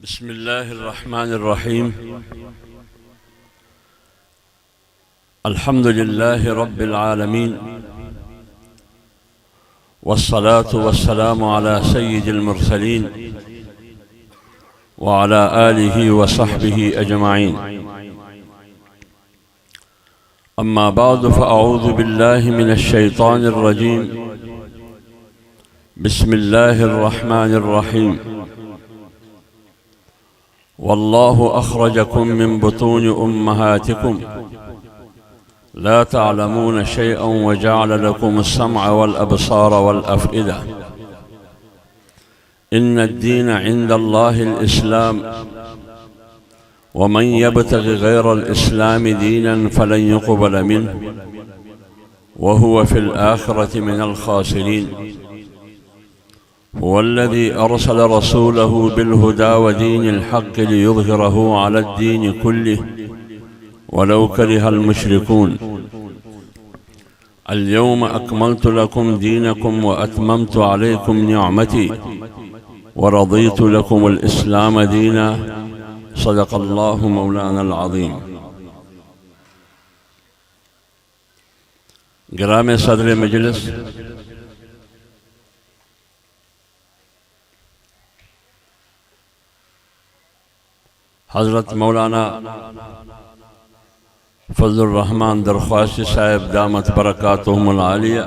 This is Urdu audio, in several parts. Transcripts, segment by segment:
بسم الله الرحمن الرحيم. الحمد لله رب العالمين، والصلاة والسلام على سيد المرسلين وعلى آله وصحبه أجمعين. أما بعد، فأعوذ بالله من الشيطان الرجيم. بسم الله الرحمن الرحيم. والله أخرجكم من بطون أمهاتكم لا تعلمون شيئا وجعل لكم السمع والأبصار والأفئدة إن الدين عند الله الإسلام ومن يبتغ غير الإسلام دينا فلن يقبل منه وهو في الآخرة من الخاسرين. هو الذي أرسل رسوله بالهدى ودين الحق ليظهره على الدين كله ولو كره المشركون. اليوم أكملت لكم دينكم وأتممت عليكم نعمتي ورضيت لكم الإسلام دينا. صدق الله مولانا العظيم. گرامی صدر مجلس، حضرت مولانا فضل الرحمن درخواست صاحب دامت برکاتہم العالیہ،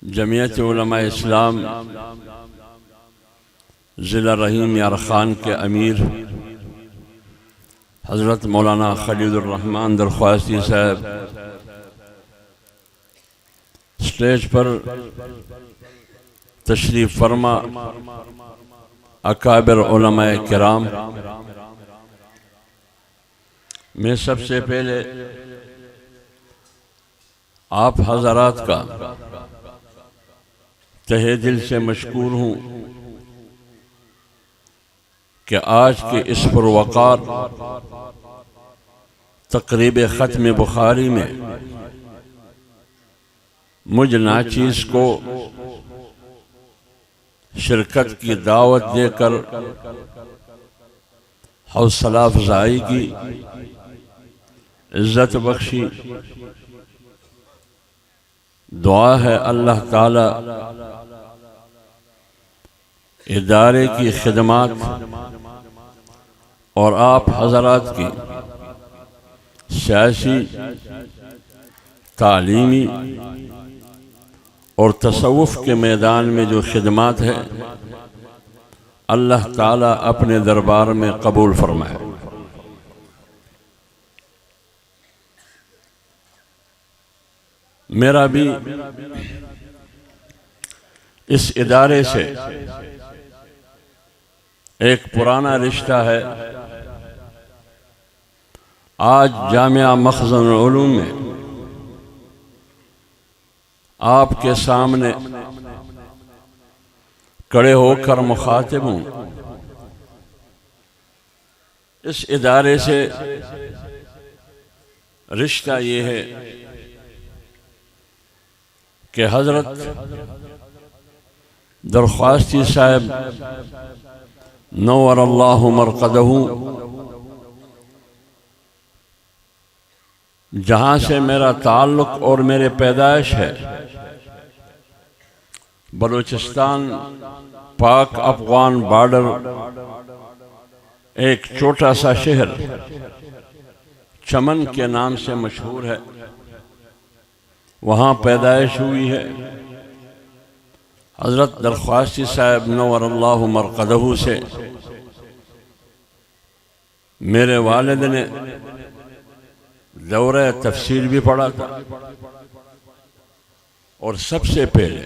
جمعیت علماء اسلام ضلع رحیم یارخان کے امیر حضرت مولانا خلیل الرحمن درخواستی صاحب، سٹیج پر تشریف فرما اکابر علماء کرام، میں سب سے پہلے آپ حضرات کا تہہ دل سے مشکور ہوں کہ آج کے اس پروقار تقریب ختم بخاری میں مجھ ناچیز کو شرکت کی دعوت دے کر حوصلہ افزائی کی، عزت بخشی۔ دعا ہے اللہ تعالی ادارے کی خدمات اور آپ حضرات کی سیاسی، تعلیمی اور تصوف کے میدان میں جو خدمات ہے، اللہ تعالیٰ اپنے دربار میں قبول فرمائے۔ میرا بھی اس ادارے سے ایک پرانا رشتہ ہے۔ آج جامعہ مخزن العلوم میں آپ کے سامنے کھڑے ہو کر مخاطب ہوں۔ اس ادارے سے رشتہ یہ ہے کہ حضرت درخواستی صاحب نور اللہ مرقدہ جہاں سے میرا تعلق اور میرے پیدائش ہے، بلوچستان پاک افغان بارڈر، ایک چھوٹا سا شہر چمن کے نام سے مشہور ہے، وہاں پیدائش ہوئی ہے۔ حضرت درخواستی صاحب نور اللہ مرقدہ سے میرے والد نے دورہ تفسیر بھی پڑھا تھا، اور سب سے پہلے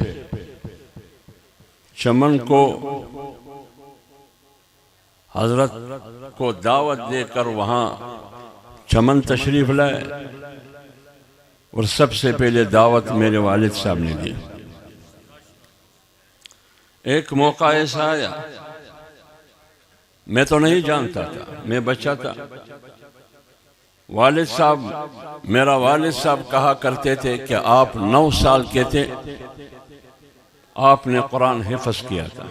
چمن کو حضرت کو دعوت دے کر وہاں چمن تشریف لائے، اور سب سے پہلے دعوت میرے والد صاحب نے دی۔ ایک موقع ایسا آیا، میں تو نہیں جانتا تھا، میں بچہ تھا۔ میرا والد صاحب کہا کرتے تھے کہ آپ 9 سال کے تھے، آپ نے قرآن حفظ کیا تھا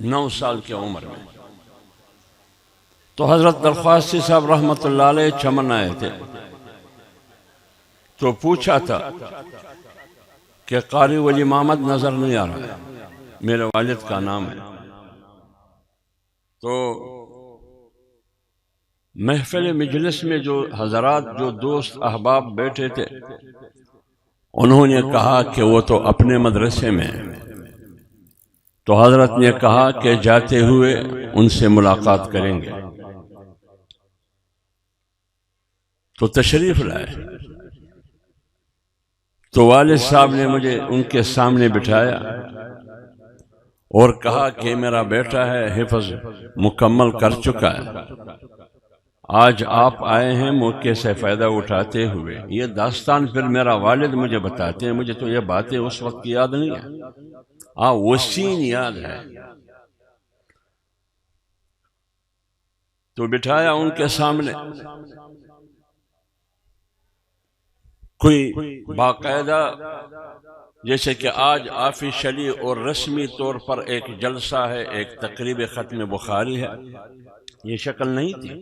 9 سال کی عمر میں۔ تو حضرت درخواستی صاحب رحمۃ اللہ علیہ چمن آئے تھے، تو پوچھا تھا کہ قاری ولی محمد نظر نہیں آ رہا ہے، میرے والد کا نام ہے۔ تو محفل مجلس میں جو حضرات، جو دوست احباب بیٹھے تھے، انہوں نے کہا کہ وہ تو اپنے مدرسے میں ہیں۔ تو حضرت نے کہا کہ جاتے ہوئے ان سے ملاقات کریں گے۔ تو تشریف لائے، تو والد صاحب نے مجھے ان کے سامنے بٹھایا اور کہا کہ میرا بیٹا ہے، حفظ مکمل کر چکا ہے، آج آپ آئے ہیں موقع سے فائدہ اٹھاتے ہوئے۔ یہ داستان پھر میرا والد مجھے بتاتے ہیں، مجھے تو یہ باتیں اس وقت یاد نہیں ہے، وہ سین یاد ہے۔ تو بٹھایا ان کے سامنے، کوئی باقاعدہ جیسے کہ آج آفیشلی اور رسمی طور پر ایک جلسہ ہے، ایک تقریب ختم بخاری ہے، یہ شکل نہیں تھی،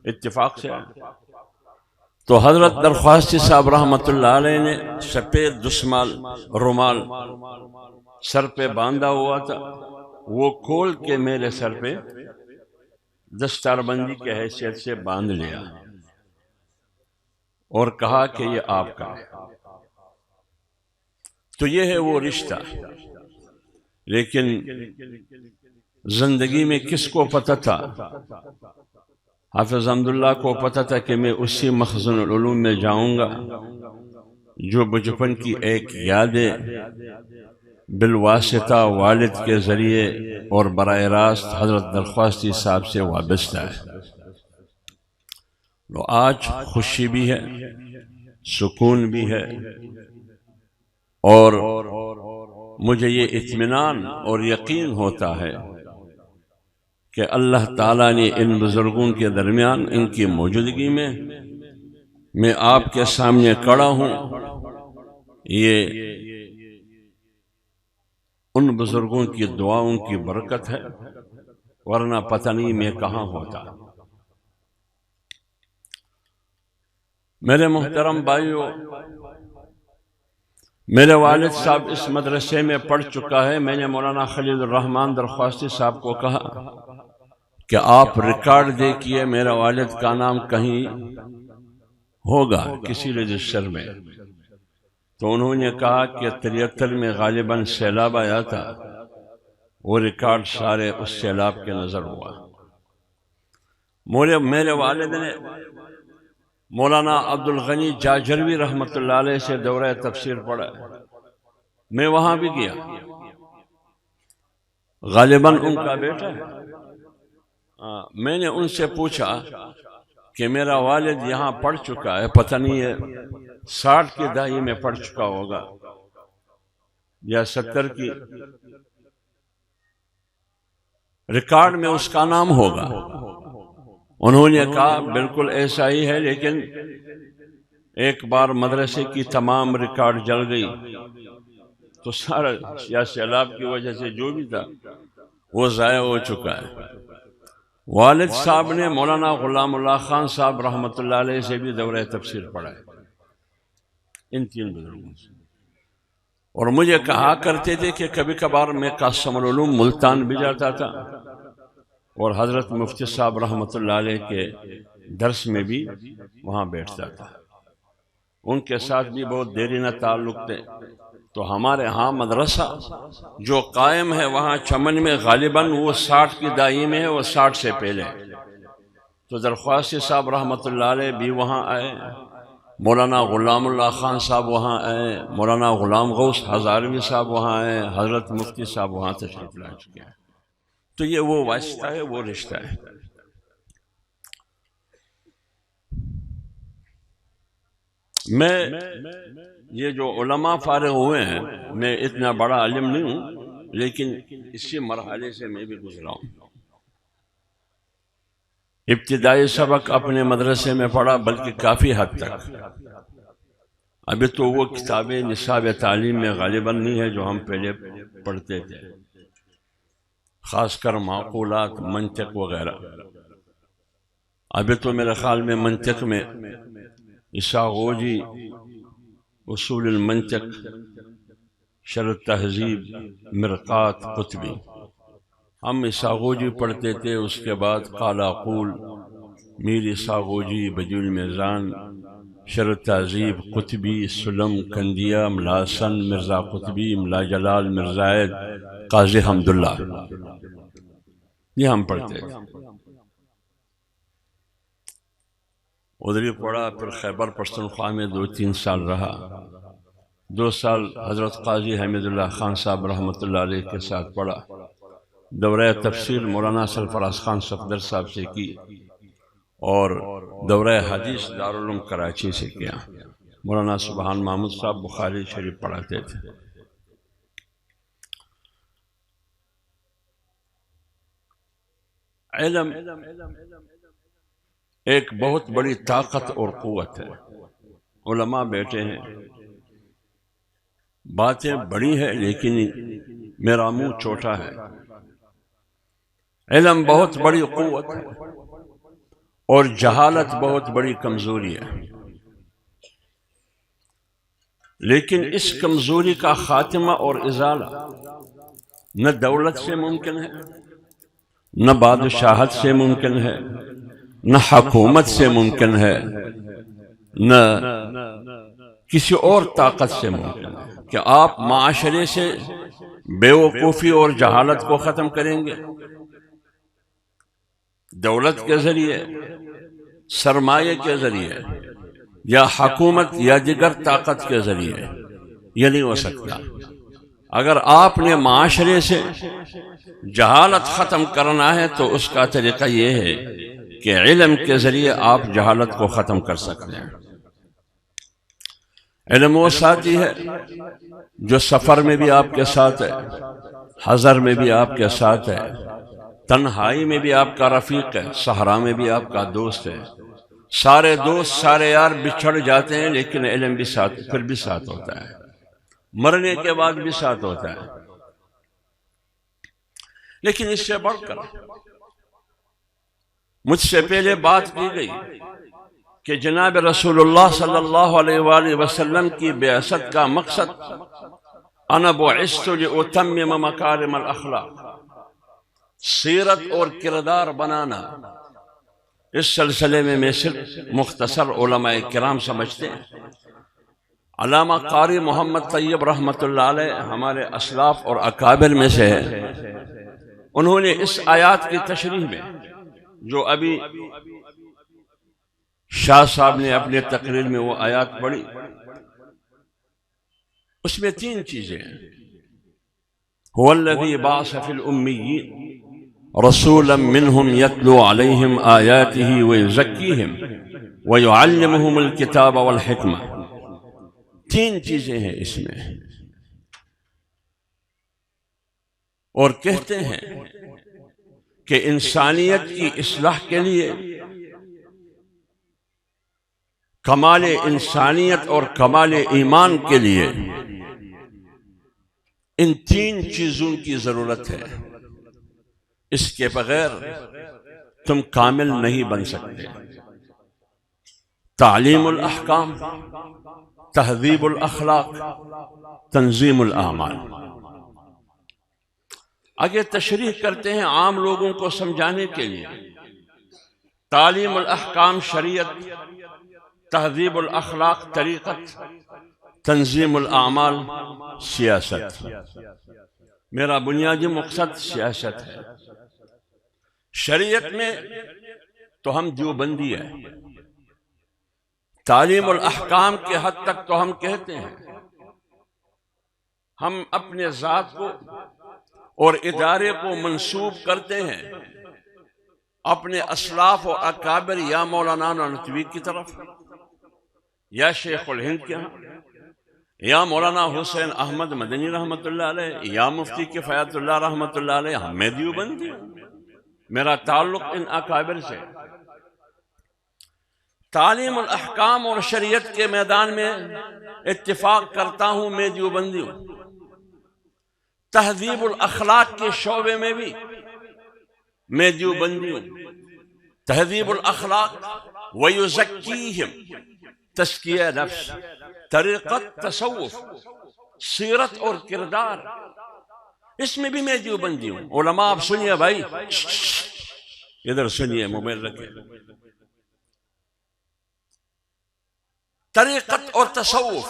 اتفاق سے تو حضرت درخواستی صاحب رحمۃ اللہ علیہ نے سفید دستمال رومال سر پہ باندھا ہوا تھا، وہ کھول کے میرے سر پہ دستار بندی کے حیثیت سے باندھ لیا اور کہا کہ یہ آپ کا ہے۔ تو یہ ہے وہ رشتہ۔ لیکن زندگی میں کس کو پتہ تھا؟ حافظ حمداللہ کو پتہ تھا کہ میں اسی مخزن العلوم میں جاؤں گا جو بچپن کی ایک یادیں بالواسطہ والد کے ذریعے اور براہ راست حضرت درخواستی صاحب سے وابستہ ہے۔ تو آج خوشی بھی ہے، سکون بھی ہے، اور مجھے یہ اطمینان اور یقین ہوتا ہے کہ اللہ تعالیٰ نے ان بزرگوں کے درمیان، ان کی موجودگی میں آپ کے سامنے کھڑا ہوں، یہ ان بزرگوں کی دعاؤں کی برکت ہے، ورنہ پتہ نہیں میں کہاں ہوتا۔ میرے محترم بھائیو، میرے والد صاحب اس مدرسے میں پڑھ چکا ہے۔ میں نے مولانا خلیل الرحمن درخواستی صاحب کو کہا کہ آپ ریکارڈ دیکھیے میرے والد کا نام کہیں ہوگا کسی رجسٹر میں۔ تو انہوں نے کہا کہ 73 میں غالباً سیلاب آیا تھا، وہ ریکارڈ سارے اس سیلاب کے نظر ہوا۔ میرے والد نے مولانا عبدالغنی جاجروی رحمۃ اللہ علیہ سے دورہ تفسیر پڑھا، میں وہاں بھی گیا، غالباً ان کا بیٹا ہے۔ میں نے ان سے پوچھا کہ میرا والد یہاں پڑھ چکا ہے، پتہ نہیں ہے 60 کی دہائی میں پڑھ چکا ہوگا یا 70 کی، ریکارڈ میں اس کا نام ہوگا۔ انہوں نے کہا بالکل ایسا ہی ہے، لیکن ایک بار مدرسے کی تمام ریکارڈ جل گئی تو سارا یا سیلاب کی وجہ سے جو بھی تھا وہ ضائع ہو چکا ہے۔ والد صاحب نے مولانا غلام اللہ خان صاحب رحمۃ اللہ علیہ سے بھی دورہ تفسیر پڑھا ہے، ان 3 بزرگوں سے۔ اور مجھے کہا کرتے تھے کہ کبھی کبھار میں قاسم العلوم ملتان بھی جاتا تھا اور حضرت مفتی صاحب رحمۃ اللہ علیہ کے درس میں بھی وہاں بیٹھتا تھا، ان کے ساتھ بھی بہت دیرینہ تعلق تھے۔ تو ہمارے ہاں مدرسہ جو قائم ہے وہاں چمن میں غالباً وہ 60 کی دہائی میں ہے، وہ 60 سے پہلے۔ تو درخواستی صاحب رحمۃ اللہ علیہ بھی وہاں آئے، مولانا غلام اللہ خان صاحب وہاں آئے، مولانا غلام غوث ہزاروی صاحب وہاں آئے، حضرت مفتی صاحب وہاں تشریف لا چکے ہیں۔ تو یہ وہ واسطہ ہے، وہ رشتہ ہے۔ میں یہ جو علماء فارغ ہوئے ہیں، میں اتنا بڑا عالم نہیں ہوں، لیکن اسی مرحلے سے میں بھی گزرا ہوں۔ ابتدائی سبق اپنے مدرسے میں پڑھا، بلکہ کافی حد تک ابھی تو وہ کتابیں نصاب تعلیم میں غالباً نہیں ہے جو ہم پہلے پڑھتے تھے، خاص کر معقولات، منطق وغیرہ۔ ابھی تو میرے خیال میں منطق میں اساغوجی، اصول المنطق، شرح تہذیب، مرقات، قطبی، ہم اساغوجی پڑھتے تھے، اس کے بعد قال اقول، میر اساغوجی، بدیع المیزان، شرح تہذیب، قطبی، سلم، کندیہ، ملا حسن، مرزا قطبی، ملا جلال، مرزائد، قاضی حمداللہ، یہ ہم پڑھتے تھے۔ ادھر ہی پڑھا، پھر خیبر پختونخوا میں 2-3 سال رہا، 2 سال حضرت قاضی حمید اللہ خان صاحب رحمۃ اللہ علیہ کے ساتھ پڑھا، دورہ تفسیر مولانا سرفراز خان صفدر صاحب سے کی، اور دورہ حدیث دارالعلوم کراچی سے کیا۔ مولانا سبحان محمود صاحب بخاری شریف پڑھاتے تھے۔ علم ایک بہت بڑی طاقت اور قوت ہے۔ علماء بیٹھے ہیں، باتیں بڑی ہیں لیکن میرا منہ چھوٹا ہے۔ علم بہت بڑی قوت ہے اور جہالت بہت بڑی کمزوری ہے، لیکن اس کمزوری کا خاتمہ اور ازالہ نہ دولت سے ممکن ہے، نہ بادشاہت سے ممکن ہے، نہ حکومت سے ممکن ہے، نہ کسی اور طاقت سے ممکن ہے کہ آپ معاشرے سے بے وقوفی اور جہالت کو ختم کریں گے۔ دولت کے ذریعے، سرمایہ کے ذریعے، یا حکومت یا دیگر طاقت کے ذریعے، یہ نہیں ہو سکتا۔ اگر آپ نے معاشرے سے جہالت ختم کرنا ہے تو اس کا طریقہ یہ ہے کہ علم کے ذریعے آپ جہالت کو ختم کر سکتے ہیں۔ علم وہ ساتھی ہے جو سفر میں بھی آپ کے ساتھ ہے، حضر میں بھی آپ کے ساتھ ہے، تنہائی میں بھی آپ کا رفیق ہے، صحرا میں بھی آپ کا دوست ہے۔ سارے دوست، سارے یار بچھڑ جاتے ہیں لیکن علم بھی ساتھ، پھر بھی ساتھ ہوتا ہے، مرنے کے بعد بھی ساتھ ہوتا ہے۔ لیکن اس سے بڑھ کر مجھ سے پہلے بات کی گئی کہ جناب رسول اللہ صلی اللہ علیہ وآلہ وسلم کی بعثت کا مقصد انا بعثت لاتمم مکارم الاخلاق، سیرت اور کردار بنانا۔ اس سلسلے میں صرف مختصر علماء کرام سمجھتے ہیں۔ علامہ قاری محمد طیب رحمۃ اللہ علیہ ہمارے اسلاف اور اکابر میں سے ہے، انہوں نے اس آیات کی تشریح میں جو ابھی شاہ صاحب نے اپنے تقریر میں وہ آیات پڑھی، اس میں 3 چیزیں ہیں۔ هو الذی بعث فی الامیین رسولا منہم یتلو علیہم آیاتہ ویزکیہم ویعلمہم الکتاب والحکمہ۔ 3 چیزیں ہیں اس میں، اور کہتے ہیں کہ انسانیت کی اصلاح کے لیے، کمال انسانیت اور کمال ایمان کے لیے ان 3 چیزوں کی ضرورت ہے۔ اس کے بغیر تم کامل نہیں بن سکتے۔ تعلیم الاحکام، تہذیب الاخلاق، تنظیم الاعمال۔ آگے تشریح کرتے ہیں عام لوگوں کو سمجھانے کے لیے۔ تعلیم الاحکام شریعت، تہذیب الاخلاق طریقت، تنظیم الاعمال سیاست۔ میرا بنیادی مقصد سیاست ہے۔ شریعت میں تو ہم دیوبندی ہیں، تعلیم الاحکام کے حد تک تو ہم کہتے ہیں ہم اپنے ذات کو اور ادارے کو منسوب کرتے ہیں اپنے اسلاف و اکابر یا مولانا نانوتوی کی طرف، یا شیخ الہند کے ہاں، یا مولانا حسین احمد مدنی رحمۃ اللہ علیہ، یا مفتی کفایت اللہ رحمۃ اللہ علیہ۔ ہمیں دیوبندی، میرا تعلق ان اکابر سے۔ تعلیم الاحکام اور شریعت کے میدان میں اتفاق کرتا ہوں میں دیوبندی ہوں، تہذیب الاخلاق کے شعبے میں بھی میں دیوبندی ہوں، تہذیب الاخلاق ویزکیہم، تزکیہ نفس، طریقت تصوف، سیرت اور کردار، اس میں بھی میں دیوبندی ہوں۔ علماء آپ سنیے بھائی، ادھر سنیے، موبائل رکھے۔ طریقت اور تصوف،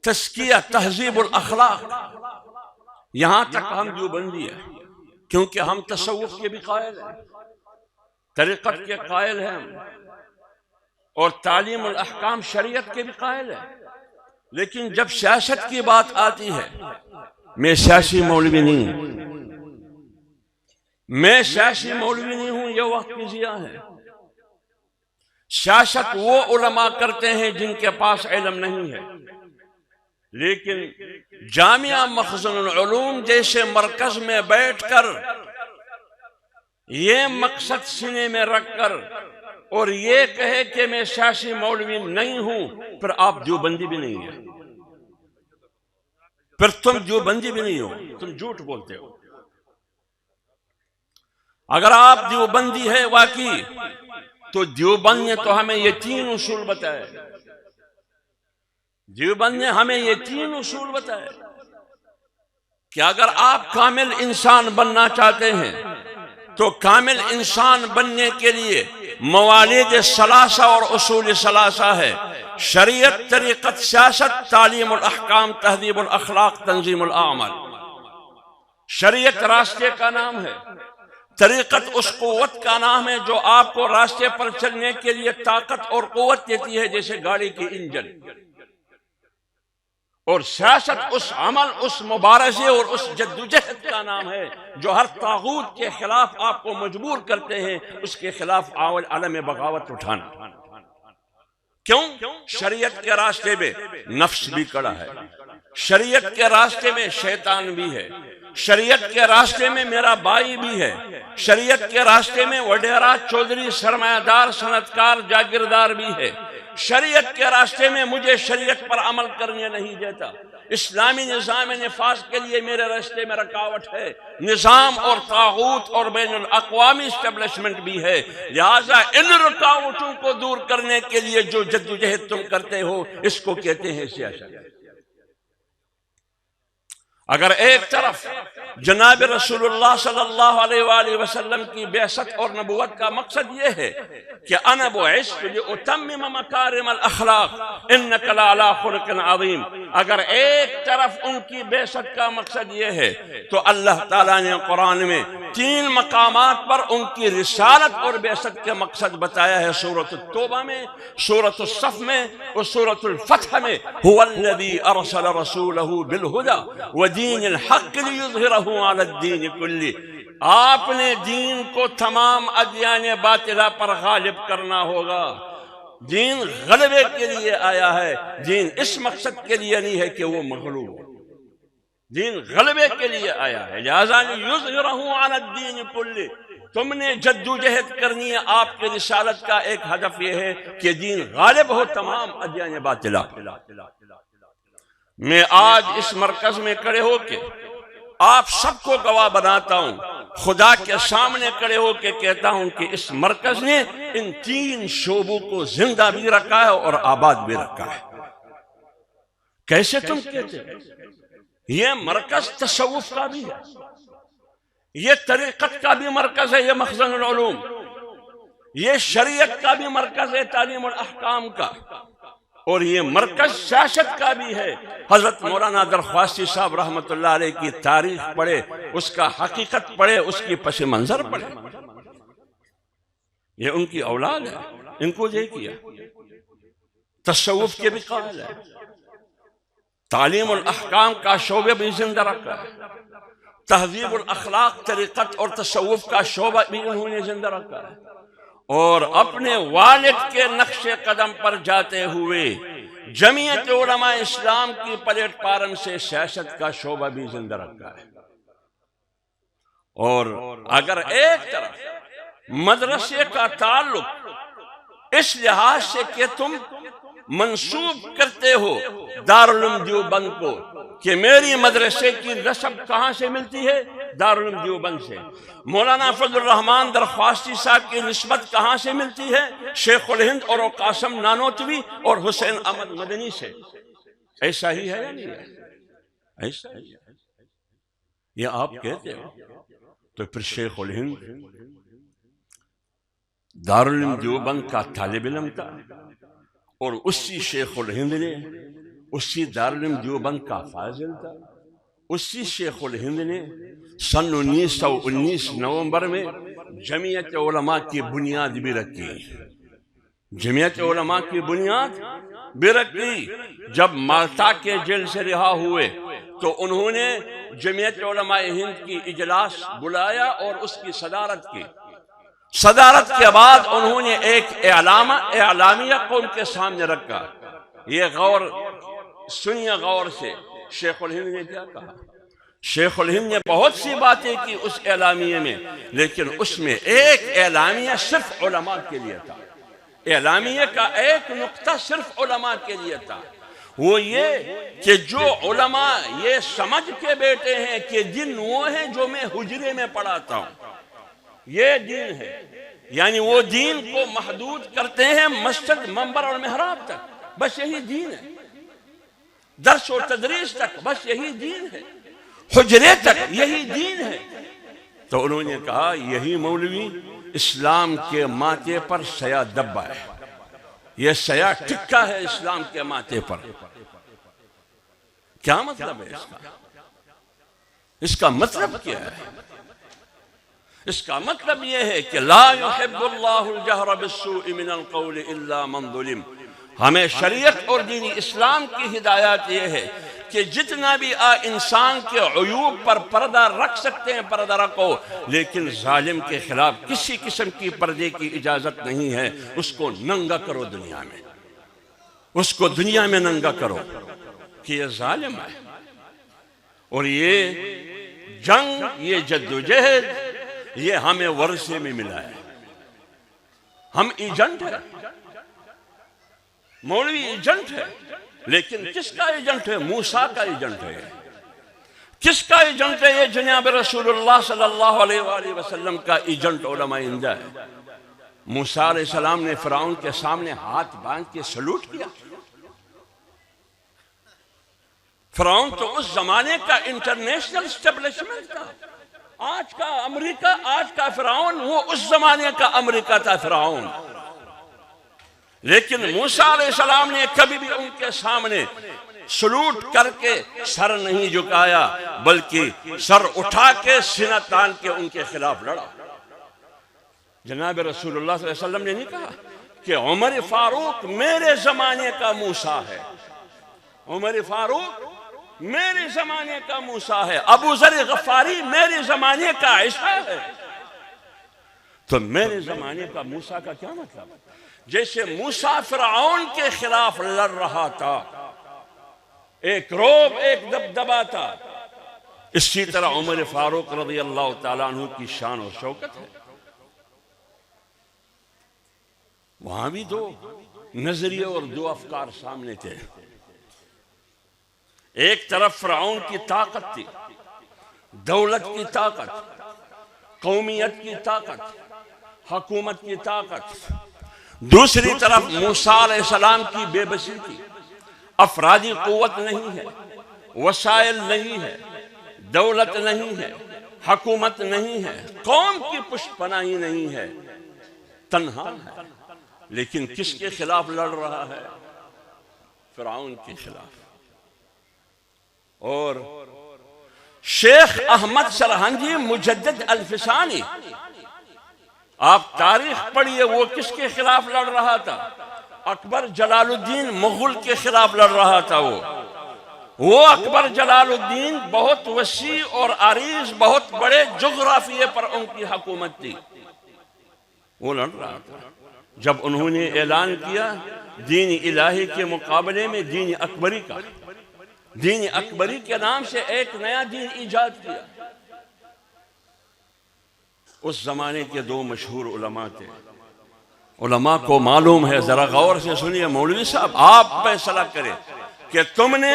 تزکیہ، تہذیب الاخلاق، یہاں تک ہم دیوبندی ہیں، کیونکہ ہم تصوف کے بھی قائل ہیں، طریقت کے قائل ہیں، اور تعلیم الاحکام شریعت کے بھی قائل ہیں۔ لیکن جب سیاست کی بات آتی ہے، میں سیاسی مولوی نہیں ہوں، میں سیاسی مولوی نہیں ہوں، یہ وقت کی ضیاع ہے۔ سیاست وہ علماء کرتے ہیں جن کے پاس علم نہیں ہے، لیکن جامعہ مخزن العلوم جیسے مرکز میں بیٹھ کر یہ مقصد سینے میں رکھ کر اور یہ کہے کہ میں سیاسی مولوی نہیں ہوں، پھر آپ دیوبندی بھی نہیں ہیں، پھر تم دیوبندی بھی نہیں ہو، تم جھوٹ بولتے ہو۔ اگر آپ دیوبندی ہے واقعی تو دیوبند نے تو ہمیں یہ 3 اصول بتائے، دیوبند نے ہمیں یہ 3 اصول بتائے کہ اگر آپ کامل انسان بننا چاہتے ہیں تو کامل انسان بننے کے لیے موالید ثلاثہ اور اصول ثلاثہ ہے: شریعت، طریقت، سیاست، تعلیم الاحکام، تہذیب الاخلاق، تنظیم الاعمال۔ شریعت راستے کا نام ہے، طریقت اس قوت کا نام ہے جو آپ کو راستے پر چلنے کے لیے طاقت اور قوت دیتی ہے، جیسے گاڑی کی انجن، اور سیاست اس عمل، اس مبارزے اور اس جدوجہد کا نام ہے جو ہر طاغوت کے خلاف آپ کو مجبور کرتے ہیں اس کے خلاف علم بغاوت اٹھانا۔ کیوں؟ شریعت کے راستے میں نفس بھی کڑا ہے، شریعت کے راستے میں شیطان بھی ہے، شریعت کے راستے میں میرا بھائی بھی ہے، شریعت کے راستے میں وڈیرا، چودھری، سرمایہ دار، صنعتکار، جاگیردار بھی ہے، شریعت کے راستے میں مجھے شریعت پر عمل کرنے نہیں دیتا، اسلامی نظام نفاذ کے لیے میرے راستے میں رکاوٹ ہے، نظام اور طاغوت اور بین الاقوامی اسٹیبلشمنٹ بھی ہے۔ لہٰذا ان رکاوٹوں کو دور کرنے کے لیے جو جدوجہد تم کرتے ہو اس کو کہتے ہیں سیاست۔ اگر ایک طرف جناب رسول اللہ صلی اللہ علیہ وآلہ وسلم کی بعثت اور نبوت کا مقصد یہ ہے کہ انا بعثت لاتمم مکارم الاخلاق انک لعلی خلق عظیم، اگر ایک طرف ان کی بعثت کا مقصد یہ ہے تو اللہ تعالیٰ نے قرآن میں 3 مقامات پر ان کی رسالت اور بعثت کے مقصد بتایا ہے، سورۃ التوبہ میں، سورۃ الصف میں اور سورۃ الفتح میں۔ هو الذی ارسل رسولہ بالہدی ودین الحق لیظہرہ علی الدین کلہ، آپ نے دین کو تمام ادیان باطلہ پر غالب کرنا ہوگا۔ دین غلبے کے لیے آیا ہے، دین اس مقصد کے لیے نہیں ہے کہ وہ مغلوب ہو، دین غلبے کے لیے آیا ہے، لہذا لیظہرہ علی الدین کلہ۔ تم نے جدوجہد کرنی ہے، آپ کی رسالت کا ایک ہدف یہ ہے کہ دین غالب ہو تمام ادیان باطلہ۔ میں آج اس مرکز میں کھڑے ہو کے آپ سب کو گواہ بناتا ہوں، خدا کے سامنے کھڑے ہو کے کہتا ہوں کہ اس مرکز نے ان 3 شعبوں کو زندہ بھی رکھا ہے اور آباد بھی رکھا ہے۔ کیسے تم کہتے ہیں؟ یہ مرکز تصوف کا بھی ہے، یہ طریقت کا بھی مرکز ہے، یہ مخزن العلوم، یہ شریعت کا بھی مرکز ہے، تعلیم الاحکام کا، اور یہ مرکز سیاست کا بھی ہے۔ حضرت مولانا درخواستی صاحب رحمت اللہ علیہ کی تاریخ پڑھے، اس کا حقیقت پڑھے، اس کی پس منظر پڑھے، یہ ان کی اولاد ہے، ان کو یہ کیا۔ تصوف کے بھی قائل ہے، تعلیم الاحکام کا شعبہ بھی زندہ رکھا ہے، تہذیب الاخلاق، طریقت اور تصوف کا شعبہ بھی انہوں نے زندہ رکھا ہے، اور اپنے والد کے نقش قدم پر جاتے ہوئے جمعیت علماء اسلام کی پلیٹ فارم سے سیاست کا شعبہ بھی زندہ رکھا ہے۔ اور اگر ایک طرف مدرسے کا تعلق اس لحاظ سے کہ تم منسوب کرتے ہو دارالعلوم دیوبند کو کہ میری مدرسے کی نسب کہاں سے ملتی ہے؟ دارالعلوم دیوبند سے۔ مولانا فضل الرحمان درخواستی صاحب کی نسبت کہاں سے ملتی ہے؟ شیخ الہند اور قاسم نانوتوی اور حسین احمد مدنی سے۔ ایسا ہی ہے یا نہیں ہے؟ ایسا ہی ہے۔ یہ آپ کہتے ہو تو پھر شیخ الہند دارالعلوم دیوبند کا طالب علم تھا، اور اسی شیخ الہند نے اسی دارالعلوم دیوبند کا فاضل تھا۔ اسی شیخ الہند نے سن 1919 نومبر میں جمعیت علماء کی بنیاد بھی رکھی۔ جمعیت علماء کی بنیاد بھی رکھی۔ جب مالٹا کے جیل سے رہا ہوئے تو انہوں نے جمعیت علماء ہند کی اجلاس بلایا اور اس کی صدارت کی۔ صدارت کے بعد انہوں نے ایک اعلامیہ قوم کے سامنے رکھا۔ یہ غور سنیے غور سے، شیخ الہند نے کیا کہا؟ شیخ الہند نے بہت سی باتیں کی اس اعلامیے میں، لیکن اس میں ایک اعلامیہ صرف علماء کے لیے تھا۔ اعلامیے کا ایک نقطہ صرف علماء کے لیے تھا، وہ یہ کہ جو علماء یہ سمجھ کے بیٹھے ہیں کہ دین وہ ہے جو میں حجرے میں پڑھاتا ہوں، یہ دین ہے، یعنی وہ دین کو محدود کرتے ہیں مسجد، منبر اور محراب تک، بس یہی دین ہے، درس و تدریس تک بس یہی دین ہے، حجرے تک یہی دین ہے۔ تو انہوں نے کہا یہی مولوی اسلام کے ماتھے پر سیا دبا ہے، یہ سیا ٹکا ہے اسلام کے ماتھے پر۔ کیا مطلب ہے اس کا؟ اس کا مطلب کیا ہے؟ اس کا مطلب یہ ہے کہ لا يحب اللہ الجہر بالسوء من القول الا من ظلم۔ ہمیں شریعت اور دین اسلام کی ہدایت یہ ہے کہ جتنا بھی انسان کے عیوب پر پردہ رکھ سکتے ہیں پردہ رکھو، لیکن ظالم کے خلاف کسی قسم کی پردے کی اجازت نہیں ہے۔ اس کو ننگا کرو دنیا میں، اس کو دنیا میں ننگا کرو کہ یہ ظالم ہے۔ اور یہ جنگ، یہ جدوجہد، یہ ہمیں ورثے میں ملا ہے۔ ہم ایجنٹ ہیں، مولوی ایجنٹ ہے، لیکن کس کا ایجنٹ ہے؟ موسیٰ کا ایجنٹ ہے۔ کس کا ایجنٹ ہے؟ یہ جناب رسول اللہ صلی اللہ علیہ وآلہ وسلم کا ایجنٹ علماء ہند ہے۔ موسیٰ علیہ السلام نے فرعون کے سامنے ہاتھ باندھ کے سلوٹ کیا۔ فرعون تو اس زمانے کا انٹرنیشنل اسٹیبلشمنٹ تھا۔ آج کا امریکہ، آج کا فرعون، وہ اس زمانے کا امریکہ تھا فرعون۔ لیکن موسیٰ علیہ السلام نے کبھی بھی ان کے سامنے سلوٹ کر کے سر نہیں جھکایا، بلکہ سر اٹھا کے سینہ تان کے ان کے خلاف لڑا۔ جناب رسول اللہ صلی اللہ علیہ وسلم نے نہیں کہا کہ عمر فاروق میرے زمانے کا موسیٰ ہے، عمر فاروق میرے زمانے کا موسیٰ ہے، ابو ذر غفاری میرے زمانے کا عیسیٰ ہے۔ تو میرے زمانے کا موسیٰ کا کیا مطلب؟ جیسے موسیٰ فرعون کے خلاف لڑ رہا تھا، ایک روب، ایک دبدبا تھا، اسی طرح عمر فاروق رضی اللہ تعالیٰ عنہ کی شان و شوکت ہے۔ وہاں بھی دو نظریے اور دو افکار سامنے تھے۔ ایک طرف فرعون کی طاقت تھی، دولت کی طاقت، قومیت کی طاقت، حکومت کی طاقت۔ دوسری طرف موسیٰ علیہ السلام کی بے بسی تھی، افرادی قوت نہیں ہے، وسائل نہیں ہے، دولت نہیں ہے، حکومت نہیں ہے، قوم کی پشت پناہی نہیں ہے، تنہا ہے۔ لیکن کس کے خلاف لڑ رہا ہے؟ فرعون کے خلاف۔ اور شیخ احمد سرہنگی مجدد الفسانی، آپ تاریخ پڑھیے، وہ کس کے خلاف لڑ رہا تھا؟ اکبر جلال الدین مغل کے خلاف لڑ رہا تھا۔ وہ اکبر جلال الدین بہت وسیع اور عریض، بہت بڑے جغرافیے پر ان کی حکومت تھی، وہ لڑ رہا تھا۔ جب انہوں نے اعلان کیا دین الہی کے مقابلے میں دین اکبری کا، دین اکبری کے نام سے ایک نیا دین ایجاد کیا۔ اس زمانے کے دو مشہور علماء تھے، علماء کو معلوم ہے، ذرا غور سے سنیے مولوی صاحب، آپ فیصلہ کریں کہ تم نے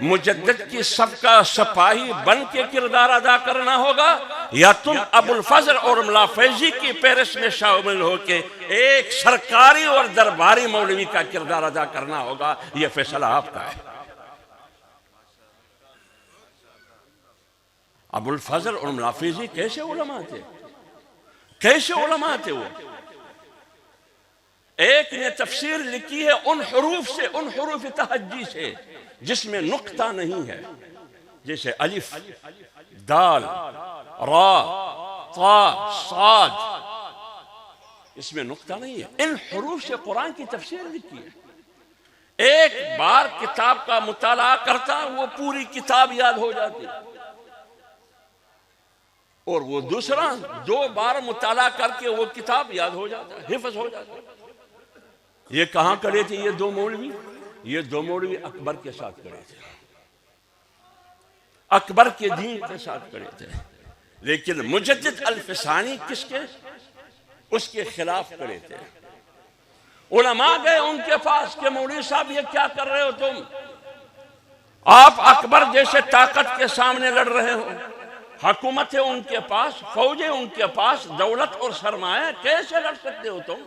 مجدد کی صف کا سپاہی بن کے کردار ادا کرنا ہوگا یا تم ابو الفضل اور ملا فیضی کی فہرست میں شامل ہو کے ایک سرکاری اور درباری مولوی کا کردار ادا کرنا ہوگا۔ یہ فیصلہ آپ کا ہے۔ ابو الفضل اور ملا فیضی کیسے علماء تھے؟ کیسے علماء تھے وہ؟ ایک نے تفسیر لکھی ہے ان حروف سے، ان حروف تہجی سے جس میں نقطہ نہیں ہے، جیسے الف، دال، را، طا، صاد، اس میں نقطہ نہیں ہے۔ ان حروف سے قرآن کی تفسیر لکھی ہے۔ ایک بار کتاب کا مطالعہ کرتا وہ پوری کتاب یاد ہو جاتی، اور وہ دوسرا 2 بار مطالعہ کر کے وہ کتاب یاد ہو جاتا، حفظ ہو جاتا۔ یہ کہاں کرے تھے یہ 2 مولوی؟ یہ 2 مولوی اکبر کے ساتھ کرے تھے، اکبر کے دین کے ساتھ کرے تھے، لیکن مجدد الفسانی کس کے؟ اس کے خلاف کرے تھے۔ علماء گئے ان کے پاس کہ مولوی صاحب یہ کیا کر رہے ہو تم؟ آپ اکبر جیسے طاقت کے سامنے لڑ رہے ہو، حکومت ہے ان کے پاس، فوج ہے ان کے پاس، دولت اور سرمایہ، کیسے لڑ سکتے ہو تم؟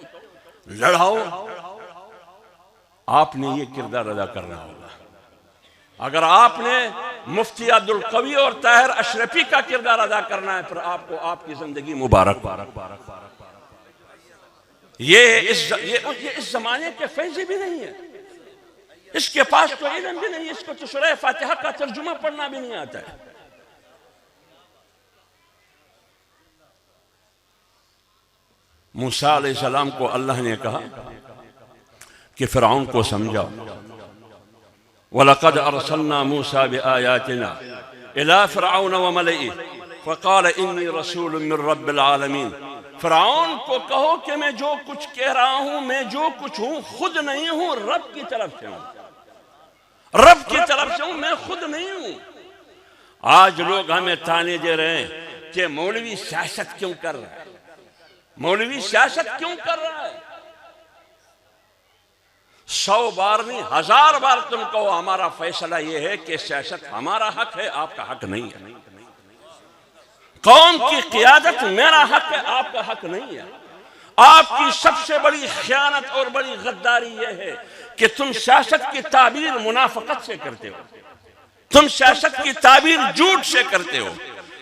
لڑاؤ۔ آپ نے یہ کردار ادا کرنا ہوگا۔ اگر آپ نے مفتی عبدالقوی اور طاہر اشرفی کا کردار ادا کرنا ہے، پھر آپ کو آپ کی زندگی مبارک۔ یہ اس زمانے کے فیضی بھی نہیں ہے، اس کے پاس تو علم بھی نہیں، اس کو تو سورہ فاتحہ کا ترجمہ پڑھنا بھی نہیں آتا ہے۔ موسیٰ علیہ السلام کو اللہ نے کہا کہ فرعون کو سمجھاؤ، وَلَقَدْ أَرْسَلْنَا مُوسَىٰ بِآيَاتِنَا إِلَىٰ فِرْعَوْنَ وَمَلَئِهِ فَقَالَ إِنِّي رَسُولٌ مِّن رَّبِّ الْعَالَمِينَ۔ فرعون کو کہو کہ میں جو کچھ کہہ رہا ہوں، میں جو کچھ ہوں خود نہیں ہوں، رب کی طرف سے ہوں، رب کی طرف سے ہوں، میں خود نہیں ہوں۔ آج لوگ ہمیں تانے دے رہے ہیں کہ مولوی سیاست کیوں کر رہا ہے، مولوی سیاست کیوں کر رہا ہے؟ 100 بار نہیں 1000 بار تم کہو ہمارا فیصلہ یہ ہے کہ سیاست ہمارا حق ہے، آپ کا حق نہیں ہے۔ قوم کی قیادت میرا حق ہے، آپ کا حق نہیں ہے۔ آپ کی سب سے بڑی خیانت اور بڑی غداری یہ ہے کہ تم سیاست کی تعبیر منافقت سے کرتے ہو، تم سیاست کی تعبیر جھوٹ سے کرتے ہو،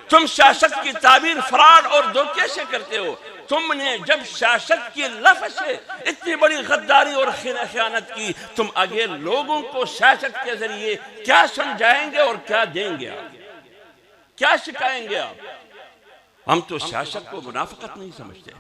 تم سیاست کی تعبیر فراڈ اور دھوکے سے کرتے ہو۔ تم نے جب سیاست کی لفظ سے اتنی بڑی غداری اور خیانت کی، تم آگے لوگوں کو سیاست کے ذریعے کیا سمجھائیں گے اور کیا دیں گے آپ؟ کیا سکھائیں گے آپ؟ ہم تو سیاست کو منافقت نہیں سمجھتے،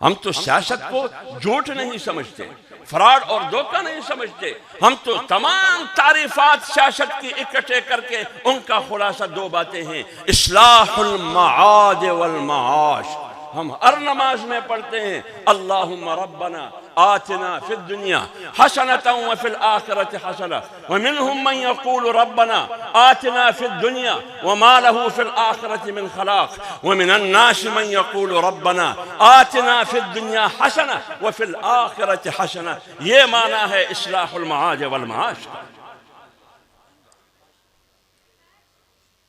ہم تو سیاست کو جھوٹ نہیں سمجھتے، فراڈ اور دھوکہ نہیں سمجھتے۔ ہم تو تمام تعریفات سیاست کی اکٹھے کر کے ان کا خلاصہ 2 باتیں ہیں: اصلاح المعاد والمعاش۔ ہم ہر نماز میں پڑھتے ہیں اللہم ربنا آتنا فی الدنیا حسنۃ وفی الآخرۃ حسنہ، ومنہم من یقول ربنا آتنا فی الدنیا وما له فی الآخرۃ من خلاق، ومن الناس من یقول ربنا آتنا فی الدنیا حسنہ وفی الآخرۃ حسنہ۔ یہ معنی ہے اصلاح المعاد والمعاش کا۔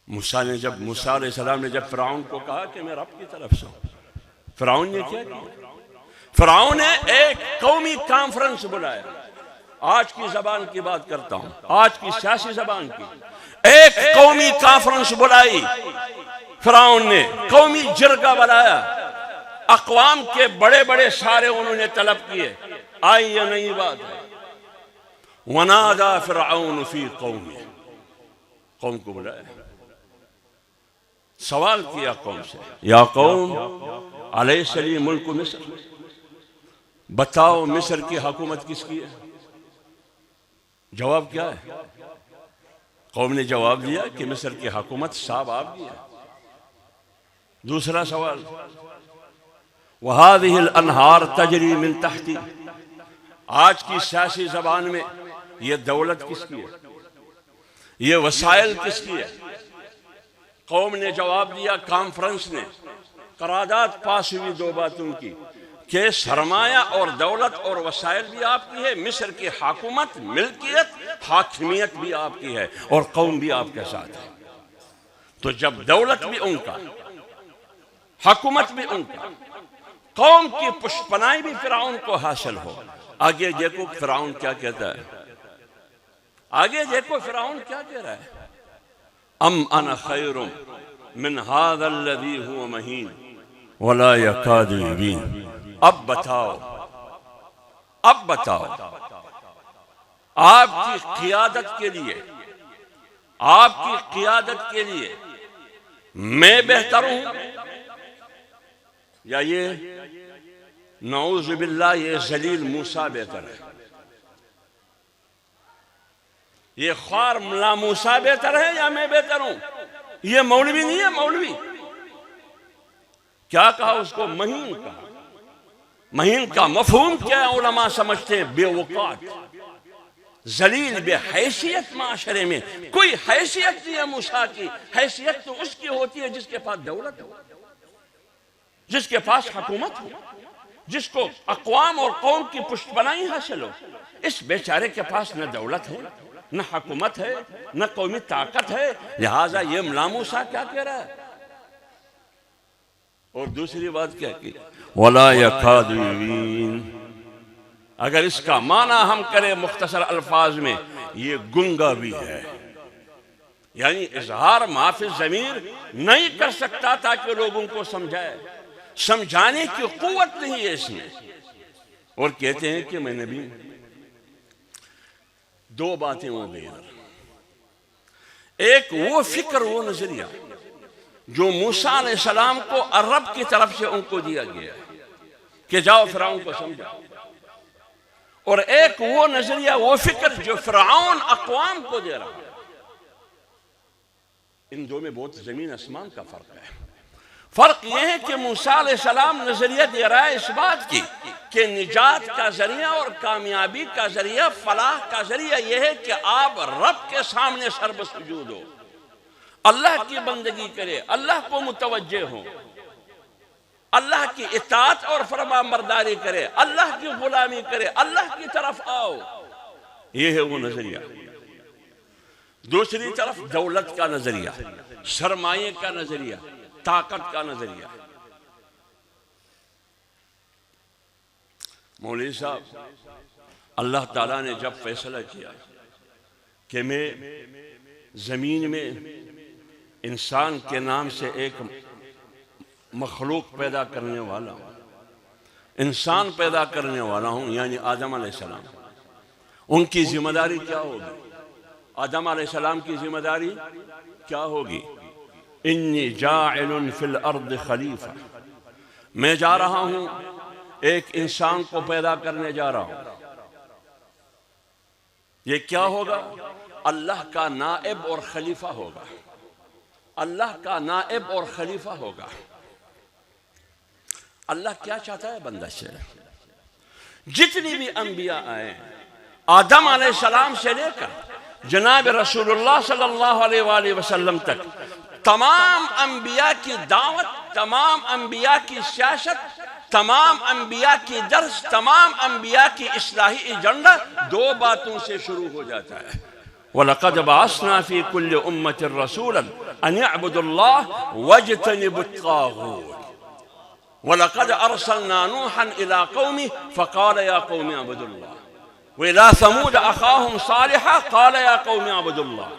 موسیٰ علیہ السلام نے جب فرعون کو کہا کہ میں رب کی طرف سے ہوں، فرعون نے کیا کیا؟ فرعون نے ایک قومی کانفرنس بلایا۔ آج کی زبان کی بات کرتا ہوں، آج کی سیاسی زبان کی۔ ایک قومی کانفرنس بلائی فرعون نے، قومی جرگہ بلایا، اقوام کے بڑے بڑے سارے انہوں نے طلب کیے۔ آئی یا نئی بات ہے؟ وَنَادَى فِرْعَوْنُ فِي قَوْمِهِ، قوم کو بلایا، سوال کیا قوم سے، یا قوم علیہ لی ملک مصر، بتاؤ مصر کی حکومت کس کی ہے؟ جواب کیا ہے؟ قوم نے جواب دیا کہ مصر کی حکومت صاحب آپ کی ہے۔ دوسرا سوال، وَهَذِهِ الْأَنْهَارُ تَجْرِي مِن تَحْتِي، آج کی سیاسی زبان میں یہ دولت کس کی ہے؟ یہ وسائل کس کی ہے؟ قوم نے جواب دیا، کانفرنس نے قرارداد پاس ہوئی 2 باتوں کی کہ سرمایہ اور دولت اور وسائل بھی آپ کی ہے، مصر کی حکومت، ملکیت، حاکمیت بھی آپ کی ہے، اور قوم بھی آپ کے ساتھ ہے۔ تو جب دولت بھی ان کا، حکومت بھی ان کا، قوم کی پشپنائی بھی فرعون کو حاصل ہو، آگے دیکھو فرعون کیا کہتا ہے، آگے دیکھو فرعون کیا کہہ رہا ہے، ام انا خیر من هذا الذي هو مہین ولا يكاد يبین۔ اب بتاؤ، اب بتاؤ، آپ کی قیادت کے لیے، آپ کی قیادت کے لیے میں بہتر ہوں، یا یہ نعوذ باللہ یہ ذلیل موسیٰ بہتر ہے، یہ خوار ملا موسیٰ بہتر ہے یا میں بہتر ہوں؟ یہ مولوی نہیں ہے، مولوی کیا کہا اس کو؟ مہین کہا۔ مہین کا مفہوم کیا علماء سمجھتے ہیں؟ بے وقات، ذلیل، بے حیثیت، معاشرے میں کوئی حیثیت نہیں ہے موسیٰ کی۔ حیثیت تو اس کی ہوتی ہے جس کے پاس دولت ہو، جس کے پاس حکومت ہو، جس کو اقوام اور قوم کی پشت پناہی حاصل ہو۔ اس بیچارے کے پاس نہ دولت ہے، نہ حکومت ہے، نہ قومی طاقت ہے، لہٰذا یہ ملا موسیٰ کیا کہہ رہا ہے؟ اور دوسری بات کیا کی؟ وَلَا يَكَادُ يُبِينُ۔ اگر اس کا معنی ہم کریں مختصر الفاظ میں، یہ گنگا بھی ہے، یعنی اظہار معافی ضمیر نہیں کر سکتا تاکہ لوگوں کو سمجھائے، سمجھانے کی قوت نہیں ہے اس میں۔ اور کہتے ہیں کہ میں نبی ہوں۔ دو باتیں ہو گئی، ایک وہ فکر، وہ نظریہ جو موسیٰ علیہ السلام کو عرب کی طرف سے ان کو دیا گیا کہ جاؤ فرعون کو سمجھاؤ، اور ایک وہ نظریہ، وہ فکر جو فرعون اقوام کو دے رہا ہے۔ ان دو میں بہت زمین آسمان کا فرق ہے۔ فرق یہ ہے کہ موسیٰ علیہ السلام نظریہ دے رہا ہے اس بات کی کہ نجات کا ذریعہ اور کامیابی کا ذریعہ، فلاح کا ذریعہ یہ ہے کہ آپ رب کے سامنے سر بسجود ہو، اللہ کی بندگی کرے، اللہ کو متوجہ ہو، اللہ کی اطاعت اور فرما برداری کرے، اللہ کی غلامی کرے، اللہ کی طرف آؤ۔ یہ ہے وہ نظریہ۔ دوسری طرف دولت کا نظریہ، سرمایہ کا نظریہ، طاقت کا نظریہ۔ مولوی صاحب، اللہ تعالیٰ نے جب فیصلہ کیا کہ میں زمین میں انسان کے نام سے ایک مخلوق پیدا کرنے والا ہوں، انسان پیدا کرنے والا ہوں، یعنی آدم علیہ السلام، ان کی ذمہ داری کیا ہوگی؟ آدم علیہ السلام کی ذمہ داری کیا ہوگی؟ انی جاعل فی الارض خلیفہ، میں جا رہا ہوں ایک انسان کو پیدا کرنے جا رہا ہوں۔ یہ کیا ہوگا؟ اللہ کا نائب اور خلیفہ ہوگا، اللہ کا نائب اور خلیفہ ہوگا۔ اللہ کیا چاہتا ہے بندہ سے؟ جتنی بھی انبیاء آئے، آدم علیہ السلام سے لے کر جناب رسول اللہ صلی اللہ علیہ وآلہ وسلم تک، تمام انبیاء کی دعوت، تمام انبیاء کی سیاست، تمام انبیاء کی درس، تمام انبیاء کی اصلاحی ایجنڈا دو باتوں سے شروع ہو جاتا ہے۔ وَلَقَدْ بَعَثْنَا فِي كُلِّ أُمَّةٍ رَسُولًا أَنْ يَعْبُدُوا اللَّهَ وَاجْتَنِبُوا الطَّاغُوتَ وَلَقَدْ أَرْسَلْنَا نُوحًا إِلَىٰ قَوْمِهِ فَقَالَ يَا قَوْمِ اعْبُدُوا اللَّهَ وَإِلَىٰ ثَمُودَ أَخَاهُمْ صَالِحًا قَالَ يَا قَوْمِ اعْبُدُوا اللَّهَ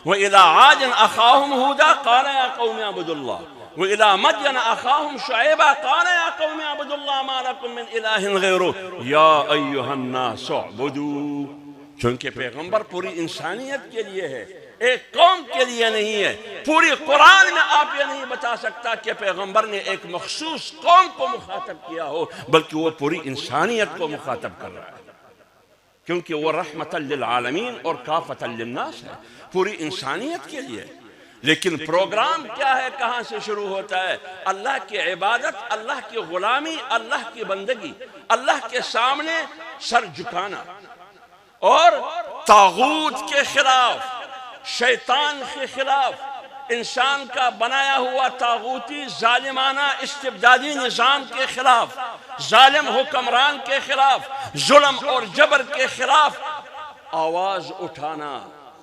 وَإِلَىٰ عَادٍ أَخَاهُمْ هُودًا قَالَ يَا قَوْمِ اعْبُدُوا اللَّهَ وَإِلَىٰ مَدْيَنَ أَخَاهُمْ شُعَيْبًا قَالَ يَا قَوْمِ اعْبُدُوا اللَّهَ مَا لَكُم مِّنْ إِلَٰهٍ غَيْرُهُ يَا أَيُّهَا النَّاسُ اعْبُدُوا۔ چونکہ پیغمبر پوری انسانیت کے لیے ہے، ایک قوم کے لیے نہیں ہے۔ پوری قرآن میں آپ یہ نہیں بتا سکتا کہ پیغمبر نے ایک مخصوص قوم کو مخاطب کیا ہو، بلکہ وہ پوری انسانیت کو مخاطب کر رہا ہے، کیونکہ وہ رحمت للعالمین اور کافۃ للناس ہے، پوری انسانیت کے لیے۔ لیکن پروگرام کیا ہے؟ کہاں سے شروع ہوتا ہے؟ اللہ کی عبادت، اللہ کی غلامی، اللہ کی بندگی، اللہ کے سامنے سر جھکانا، اور طاغوت کے خلاف، شیطان کے خلاف انسان کا بنایا ہوا طاغوتی ظالمانہ استبدادی نظام کے خلاف، ظالم حکمران کے خلاف، ظلم اور جبر کے خلاف آواز اٹھانا،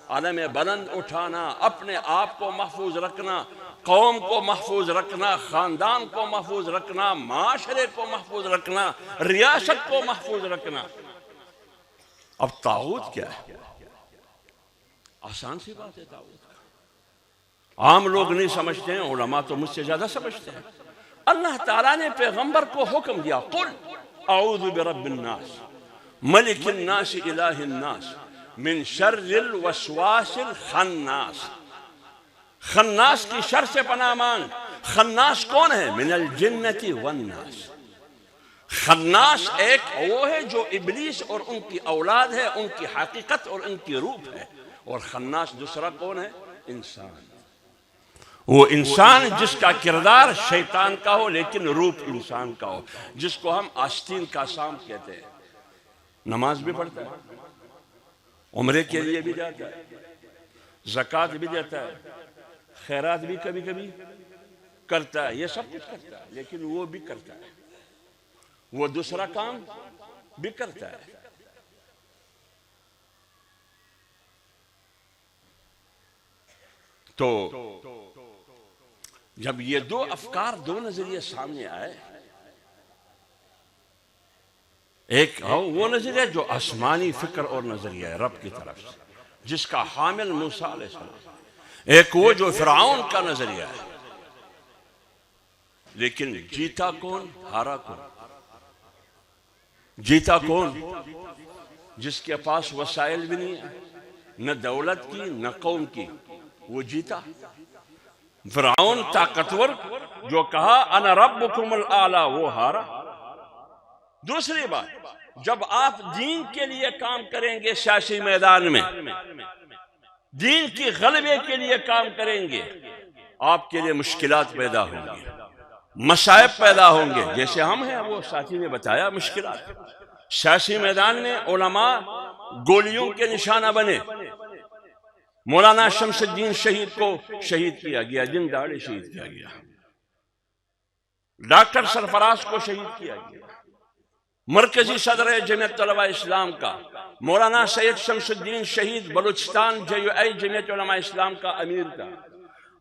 علم بلند اٹھانا، اپنے آپ کو محفوظ رکھنا، قوم کو محفوظ رکھنا، خاندان کو محفوظ رکھنا، معاشرے کو محفوظ رکھنا، ریاست کو محفوظ رکھنا۔ اب طاغوت کیا ہے؟ آسان سی بات ہے طاغوت کا، عام لوگ نہیں سمجھتے ہیں، علماء تو مجھ سے زیادہ سمجھتے ہیں۔ اللہ تعالیٰ نے پیغمبر کو حکم دیا، قل اعوذ برب الناس ملک الناس الہ الناس من شر الوسواس الخناس۔ خناس کی شر سے پناہ مانگ۔ خناس کون ہے؟ من الجنت والناس۔ خناس ایک وہ ہے جو ابلیس اور ان کی اولاد ہے، ان کی حقیقت اور ان کی روح ہے، اور خناس دوسرا کون ہے؟ انسان۔ وہ انسان جس کا کردار شیطان کا ہو لیکن روح انسان کا ہو، جس کو ہم آستین کا سام کہتے ہیں۔ نماز بھی پڑھتا ہے، عمرے کے لیے بھی جاتا ہے، زکوٰۃ بھی دیتا ہے، خیرات بھی کبھی کبھی کرتا ہے، یہ سب کچھ کرتا ہے، لیکن وہ بھی کرتا ہے، وہ دوسرا کام بھی کرتا ہے۔ تو جب یہ دو افکار، دو نظریے سامنے آئے، ایک وہ نظریہ جو آسمانی فکر اور نظریہ ہے رب کی طرف سے، جس کا حامل موسیٰ علیہ السلام، ایک وہ جو فرعون کا نظریہ ہے، لیکن جیتا کون، ہارا کون؟ جیتا کون؟ جس کے پاس وسائل بھی نہیں ہے، نہ دولت کی نہ قوم کی، وہ جیتا۔ فرعون طاقتور جو کہا انا ربکم الاعلی، وہ ہارا۔ دوسری بات، جب آپ دین کے لیے کام کریں گے سیاسی میدان میں، دین کی غلبے کے لیے کام کریں گے، آپ کے لیے مشکلات پیدا ہوں گی، مصائب پیدا ہوں گے، جیسے ہم ہیں، وہ ساتھی نے بتایا مشکلات۔ سیاسی میدان میں علماء گولیوں کے نشانہ بنے۔ مولانا شمس الدین شہید کو شہید کیا گیا، دن دہاڑے شہید کیا گیا۔ ڈاکٹر سرفراز کو شہید کیا گیا۔ مرکزی صدر جمعیت علماء اسلام کا مولانا سید شمس الدین شہید بلوچستان جمعیت علماء اسلام کا امیر تھا۔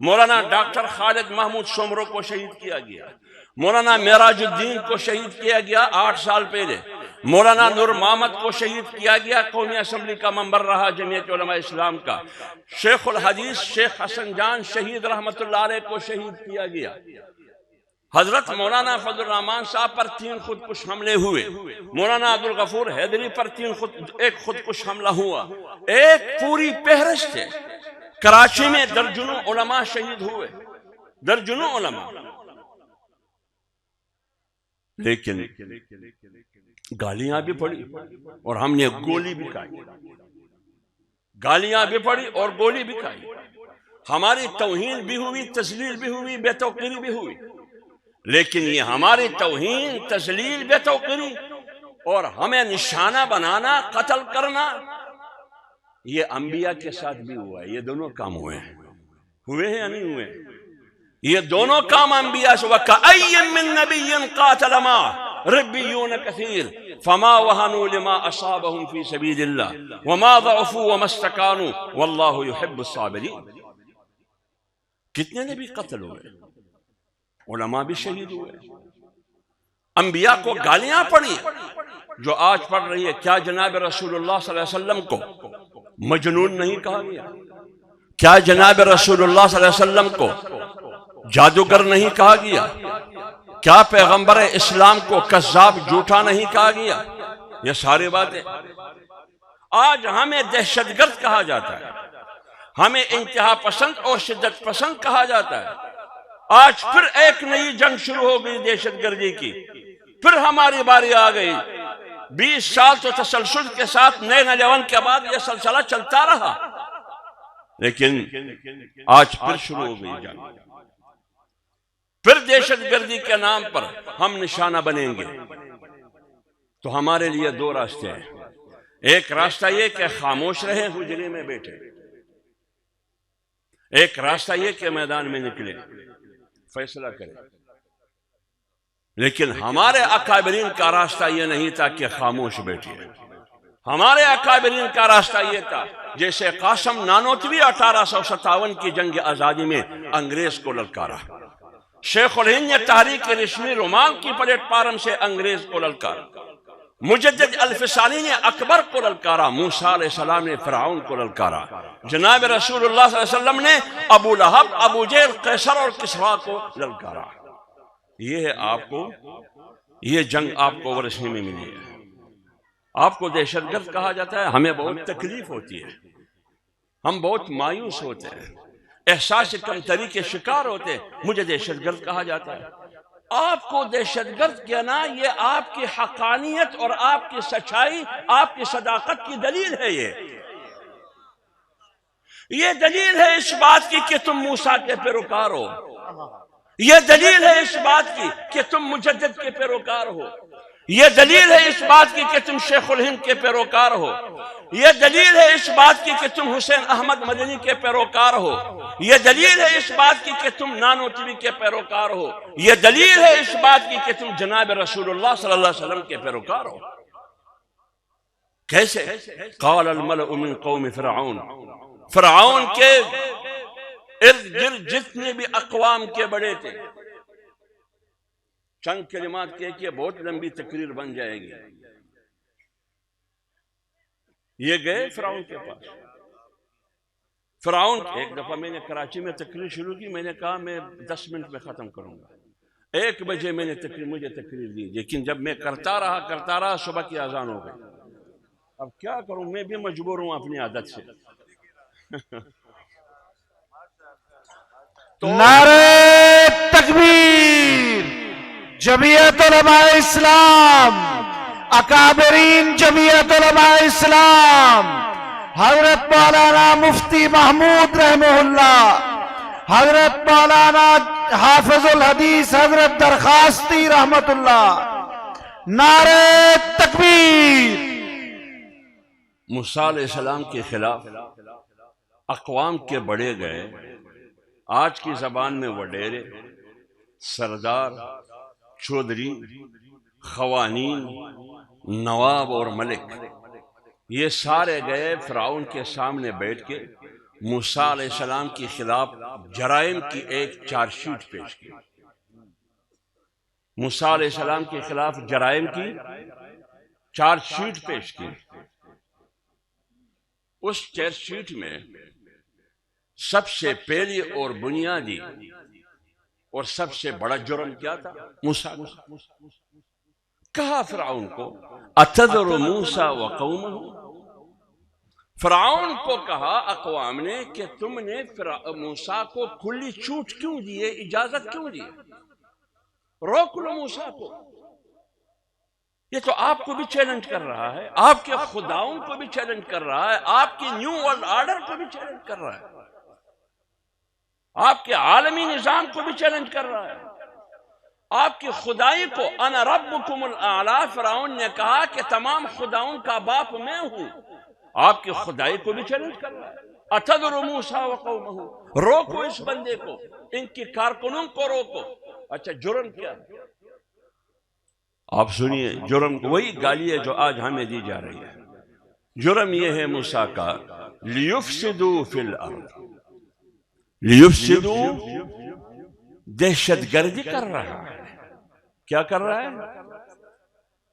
مولانا ڈاکٹر خالد محمود سومرو کو شہید کیا گیا۔ مولانا معراج الدین کو شہید کیا گیا 8 سال پہلے۔ مولانا نور محمد کو شہید کیا گیا، قومی اسمبلی کا ممبر رہا جمعیت علماء اسلام کا۔ شیخ الحدیث شیخ حسن جان شہید رحمت اللہ علیہ کو شہید کیا گیا۔ حضرت مولانا فضل الرحمان صاحب پر 3 خودکش حملے ہوئے۔ مولانا عبدالغفور حیدری پر ایک خودکش حملہ ہوا۔ ایک پوری فہرست ہے۔ کراچی میں درجنوں علماء شہید ہوئے، درجنوں علماء، لیکن گالیاں بھی پڑی اور ہم نے گولی بھی کھائی۔ گالیاں بھی پڑی اور گولی بھی کھائی۔ ہماری توہین بھی ہوئی، تذلیل بھی ہوئی، بے توقیری بھی ہوئی، لیکن یہ ہماری توہین، تذلیل، بے توقیری اور ہمیں نشانہ بنانا، قتل کرنا، یہ انبیاء کے ساتھ بھی ہوا ہے۔ یہ دونوں کام ہوئے ہیں، ہوئے ہیں یا نہیں ہوئے؟ یہ دونوں کام انبیاء سے۔ وَكَأَيٍّ مِّن نَبِيٍّ قَاتَلَ مَعَهُ رِبِّيُّونَ كَثِيرٌ فَمَا وَهَنُوا لِمَا أَصَابَهُمْ فِي سَبِيلِ اللَّهِ وَمَا ضَعُفُوا وَمَا اسْتَكَانُوا وَاللَّهُ يُحِبُّ الصَّابِرِينَ۔ کتنے نبی قتل ہوئے، علماء بھی شہید ہوئے، انبیاء کو گالیاں پڑی جو آج پڑھ رہی ہے۔ کیا جناب رسول اللہ صلی اللہ علیہ وسلم کو مجنون نہیں کہا گیا؟ کیا جناب رسول اللہ صلی اللہ علیہ وسلم کو جادوگر نہیں کہا گیا؟ کیا پیغمبر اسلام کو کذاب جھوٹا نہیں کہا گیا؟ یہ ساری باتیں آج ہمیں دہشت گرد کہا جاتا ہے، ہمیں انتہا پسند اور شدت پسند کہا جاتا ہے۔ آج پھر ایک نئی جنگ شروع ہو گئی دہشت گردی کی، پھر ہماری باری آ گئی۔ 20 سال تو تسلسل کے ساتھ 9/11 کے بعد یہ سلسلہ چلتا رہا، لیکن آج پھر شروع ہو گئی جنگ۔ پھر دہشت گردی کے نام پر ہم نشانہ بنیں گے۔ تو ہمارے لیے 2 راستے ہیں۔ ایک راستہ یہ کہ خاموش رہیں، حجرے میں بیٹھے، ایک راستہ یہ کہ میدان میں نکلے، فیصلہ کرے، لیکن ہمارے اکابرین کا راستہ یہ نہیں تھا کہ خاموش بیٹھیے۔ ہمارے اکابرین کا راستہ یہ تھا، جیسے قاسم نانوتوی 1857 کی جنگ آزادی میں انگریز کو للکارا، شیخ الہند نے تحریک رشمی رومان کی پلیٹ فارم سے انگریز کو للکارا، مجدد الفسانی نے اکبر کو للکارا، موسیٰ علیہ السلام نے فرعون کو للکارا، جناب رسول اللہ صلی اللہ علیہ وسلم نے ابو لہب، ابو جہل، قیصر اور کسریٰ کو للکارا۔ یہ ہے آپ کو، یہ جنگ آپ کو ورثے میں ملی ہے۔ آپ کو دہشت گرد کہا جاتا ہے، ہمیں بہت تکلیف ہوتی ہے، ہم بہت مایوس ہوتے ہیں، احساس کمتری کے شکار ہوتے ہیں، مجھے دہشت گرد کہا جاتا ہے۔ آپ کو دہشت گرد کہنا یہ آپ کی حقانیت اور آپ کی سچائی، آپ کی صداقت کی دلیل ہے۔ یہ دلیل ہے اس بات کی کہ تم موسیٰ کے پیروکار ہو، یہ دلیل ہے اس بات کی کہ تم مجدد کے پیروکار ہو، یہ دلیل ہے اس بات کی کہ تم شیخ الہند کے پیروکار ہو، یہ دلیل ہے اس بات کی کہ تم حسین احمد مدنی کے پیروکار ہو، یہ دلیل ہے اس بات کی کہ تم نانوتوی کے پیروکار ہو، یہ دلیل ہے اس بات کی کہ تم جناب رسول اللہ صلی اللہ علیہ وسلم کے پیروکار ہو۔ کیسے؟ قال الملأ من قوم فرعون، فرعون کے ارد گرد جتنے بھی اقوام کے بڑے تھے، چند کلمات کہہ کے بہت لمبی تقریر بن جائے گی، یہ گئے فرعون کے پاس۔ فرعون، ایک دفعہ میں نے کراچی میں تقریر شروع کی، میں نے کہا میں 10 منٹ میں ختم کروں گا، 1 بجے میں نے مجھے تقریر دی، لیکن جب میں کرتا رہا صبح کی اذان ہو گئی۔ اب کیا کروں، میں بھی مجبور ہوں اپنی عادت سے۔ نعرہ تکبیر، جمعیت علماء اسلام، اکابرین جمعیت علماء اسلام، حضرت مولانا مفتی محمود رحمہ اللہ، حضرت مولانا حافظ الحدیث حضرت درخواستی رحمت اللہ، نعرہ تکبیر۔ موسیٰ علیہ السلام کے خلاف اقوام کے بڑے گئے، آج کی زبان میں وڈیرے، سردار، چودھری، خوانین، نواب اور ملک، یہ سارے گئے فرعون کے سامنے بیٹھ کے موسیٰ علیہ السلام کے خلاف جرائم کی ایک چارج شیٹ پیش کی۔ موسیٰ علیہ السلام کے خلاف جرائم کی چارج شیٹ پیش کی۔ اس چارج شیٹ میں سب سے پہلی اور بنیادی اور سب سے بڑا جرم کیا تھا؟ موسیٰ کہا فرعون کو اتذر موسیٰ وقومہ، فرعون کو کہا اقوام نے کہ تم نے موسیٰ کو کھلی چھوٹ کیوں دیے، اجازت کیوں دی، روک لو موسیٰ کو۔ یہ تو آپ کو بھی چیلنج کر رہا ہے، آپ کے خداؤں کو بھی چیلنج کر رہا ہے، آپ کی نیو ورلڈ آرڈر کو بھی چیلنج کر رہا ہے، آپ کے عالمی نظام کو بھی چیلنج کر رہا ہے، آپ کی خدائی کو۔ انا ربکم الاعلی، فرعون نے کہا کہ تمام خداؤں کا باپ میں ہوں، آپ کی خدائی کو بھی چیلنج کر رہا ہے۔ اتذر موسیٰ وقومہ، روکو اس بندے کو، ان کی کارکنوں کو روکو۔ اچھا جرم کیا؟ آپ سنیے جرم، وہی گالی ہے جو آج ہمیں دی جا رہی ہے۔ جرم یہ ہے موسیٰ کا، لیفسدوا فی الارض، لیفسدوا، دہشت گردی کر رہا ہے۔ کیا کر رہا ہے؟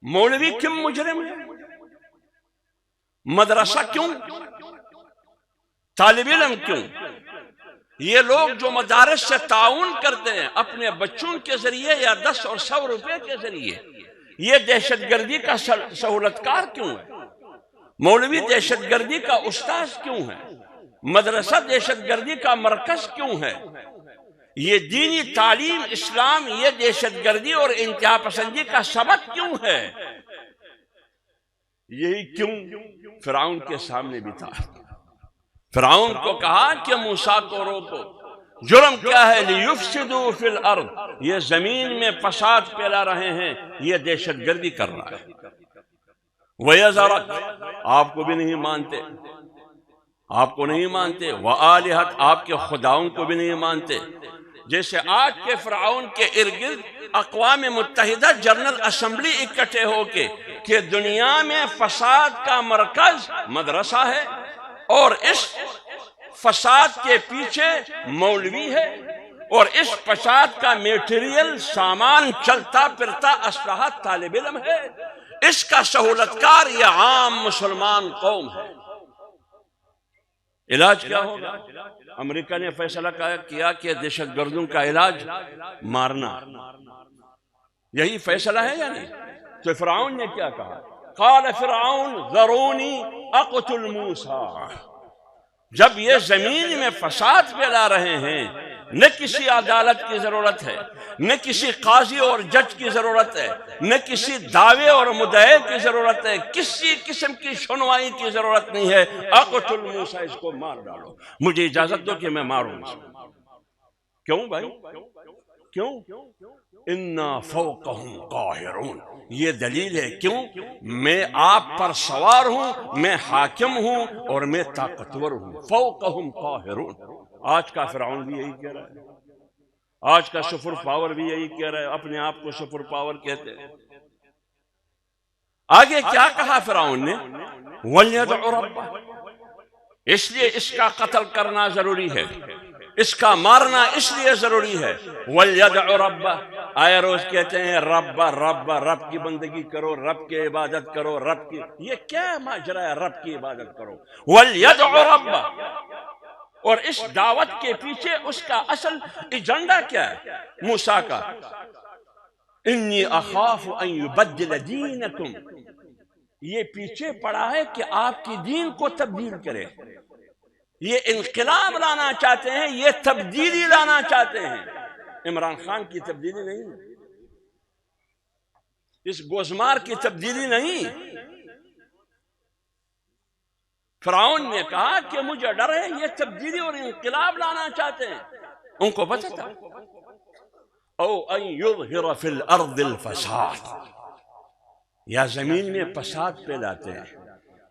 مولوی کیوں مجرم ہے؟ مدرسہ کیوں؟ طالب علم کیوں؟ یہ لوگ جو مدارس سے تعاون کرتے ہیں اپنے بچوں کے ذریعے یا 10 اور 100 روپے کے ذریعے، یہ دہشت گردی کا سہولتکار کیوں ہے؟ مولوی دہشت گردی کا استاذ کیوں ہے؟ مدرسہ دہشت گردی کا مرکز کیوں ہے؟ یہ دینی تعلیم اسلام یہ دہشت گردی اور انتہا پسندی کا سبب کیوں ہے؟ یہی کیوں فرعون کے سامنے بھی تھا۔ فرعون کو کہا کہ موسیٰ کو روکو۔ جرم کیا ہے؟ لیفسدوا فی الارض، یہ زمین میں فساد پھیلا رہے ہیں، یہ دہشت گردی کر رہا ہے۔ وَيَذَرَكَ، آپ کو بھی نہیں مانتے، آپ کو نہیں مانتے، وآلہت آپ کے خداؤں کو بھی نہیں مانتے۔ جیسے آج کے فرعون کے ارد گرد اقوام متحدہ جنرل اسمبلی اکٹھے ہو کے کہ دنیا میں فساد کا مرکز مدرسہ ہے اور اس فساد کے پیچھے مولوی ہے اور اس فساد کا میٹیریل سامان چلتا پھرتا اسلحہ طالب علم ہے، اس کا سہولت کار یہ عام مسلمان قوم ہے۔ علاج کیا ہوگا؟ امریکہ نے فیصلہ کیا کہ دہشت گردوں کا علاج مارنا، یہی فیصلہ ہے یا نہیں؟ تو فرعون نے کیا کہا؟ قال فرعون ذرونی اقتل موسیٰ۔ جب یہ زمین میں فساد پھیلا رہے ہیں، نہ کسی عدالت کی ضرورت ہے، نہ کسی قاضی اور جج کی ضرورت ہے، نہ کسی دعوے اور مدعے کی ضرورت ہے، کسی قسم کی سنوائی کی ضرورت نہیں ہے، اقتل موسیٰ، اس کو مار ڈالو، مجھے اجازت دو کہ میں ماروں اس کو۔ کیوں بھائی؟ کیوں؟ انا فوقہم قاہرون، یہ دلیل ہے کیوں؟ میں آپ پر سوار ہوں، میں حاکم ہوں اور میں طاقتور ہوں۔ فوقہم قاہرون، آج کا فرعون بھی یہی کہہ رہا ہے، آج کا سپر پاور بھی یہی کہہ رہا ہے، اپنے آپ کو سپر پاور کہتے ہیں۔ آگے کیا کہا فرعون نے؟ وَلْيَدْعُ رَبَّهُ، اس لیے اس کا قتل کرنا ضروری ہے، اس کا مارنا اس لیے ضروری ہے۔ وَلْيَدْعُ رَبَّهُ، آئے روز کہتے ہیں رب رب رب کی بندگی کرو، رب کی عبادت کرو، رب کی، یہ کیا ماجرا ہے رب کی عبادت کرو؟ وَلْيَدْعُ رَبَّهُ، اور اس دعوت کے پیچھے اس کا اصل ایجنڈا کیا ہے موسیٰ کا؟ انی اخاف ان یبدل دینکم، یہ پیچھے پڑا ہے کہ آپ کی دین کو تبدیل کرے، یہ انقلاب لانا چاہتے ہیں، یہ تبدیلی لانا چاہتے ہیں۔ عمران خان کی تبدیلی نہیں، اس گوزمار کی تبدیلی نہیں۔ فرعون نے کہا کہ مجھے ڈر ہے یہ تبدیلی اور انقلاب لانا چاہتے ہیں، ان کو پتہ تھا۔ او ان یظہر فی الارض الفساد، یا زمین میں فساد پھیلاتے ہیں،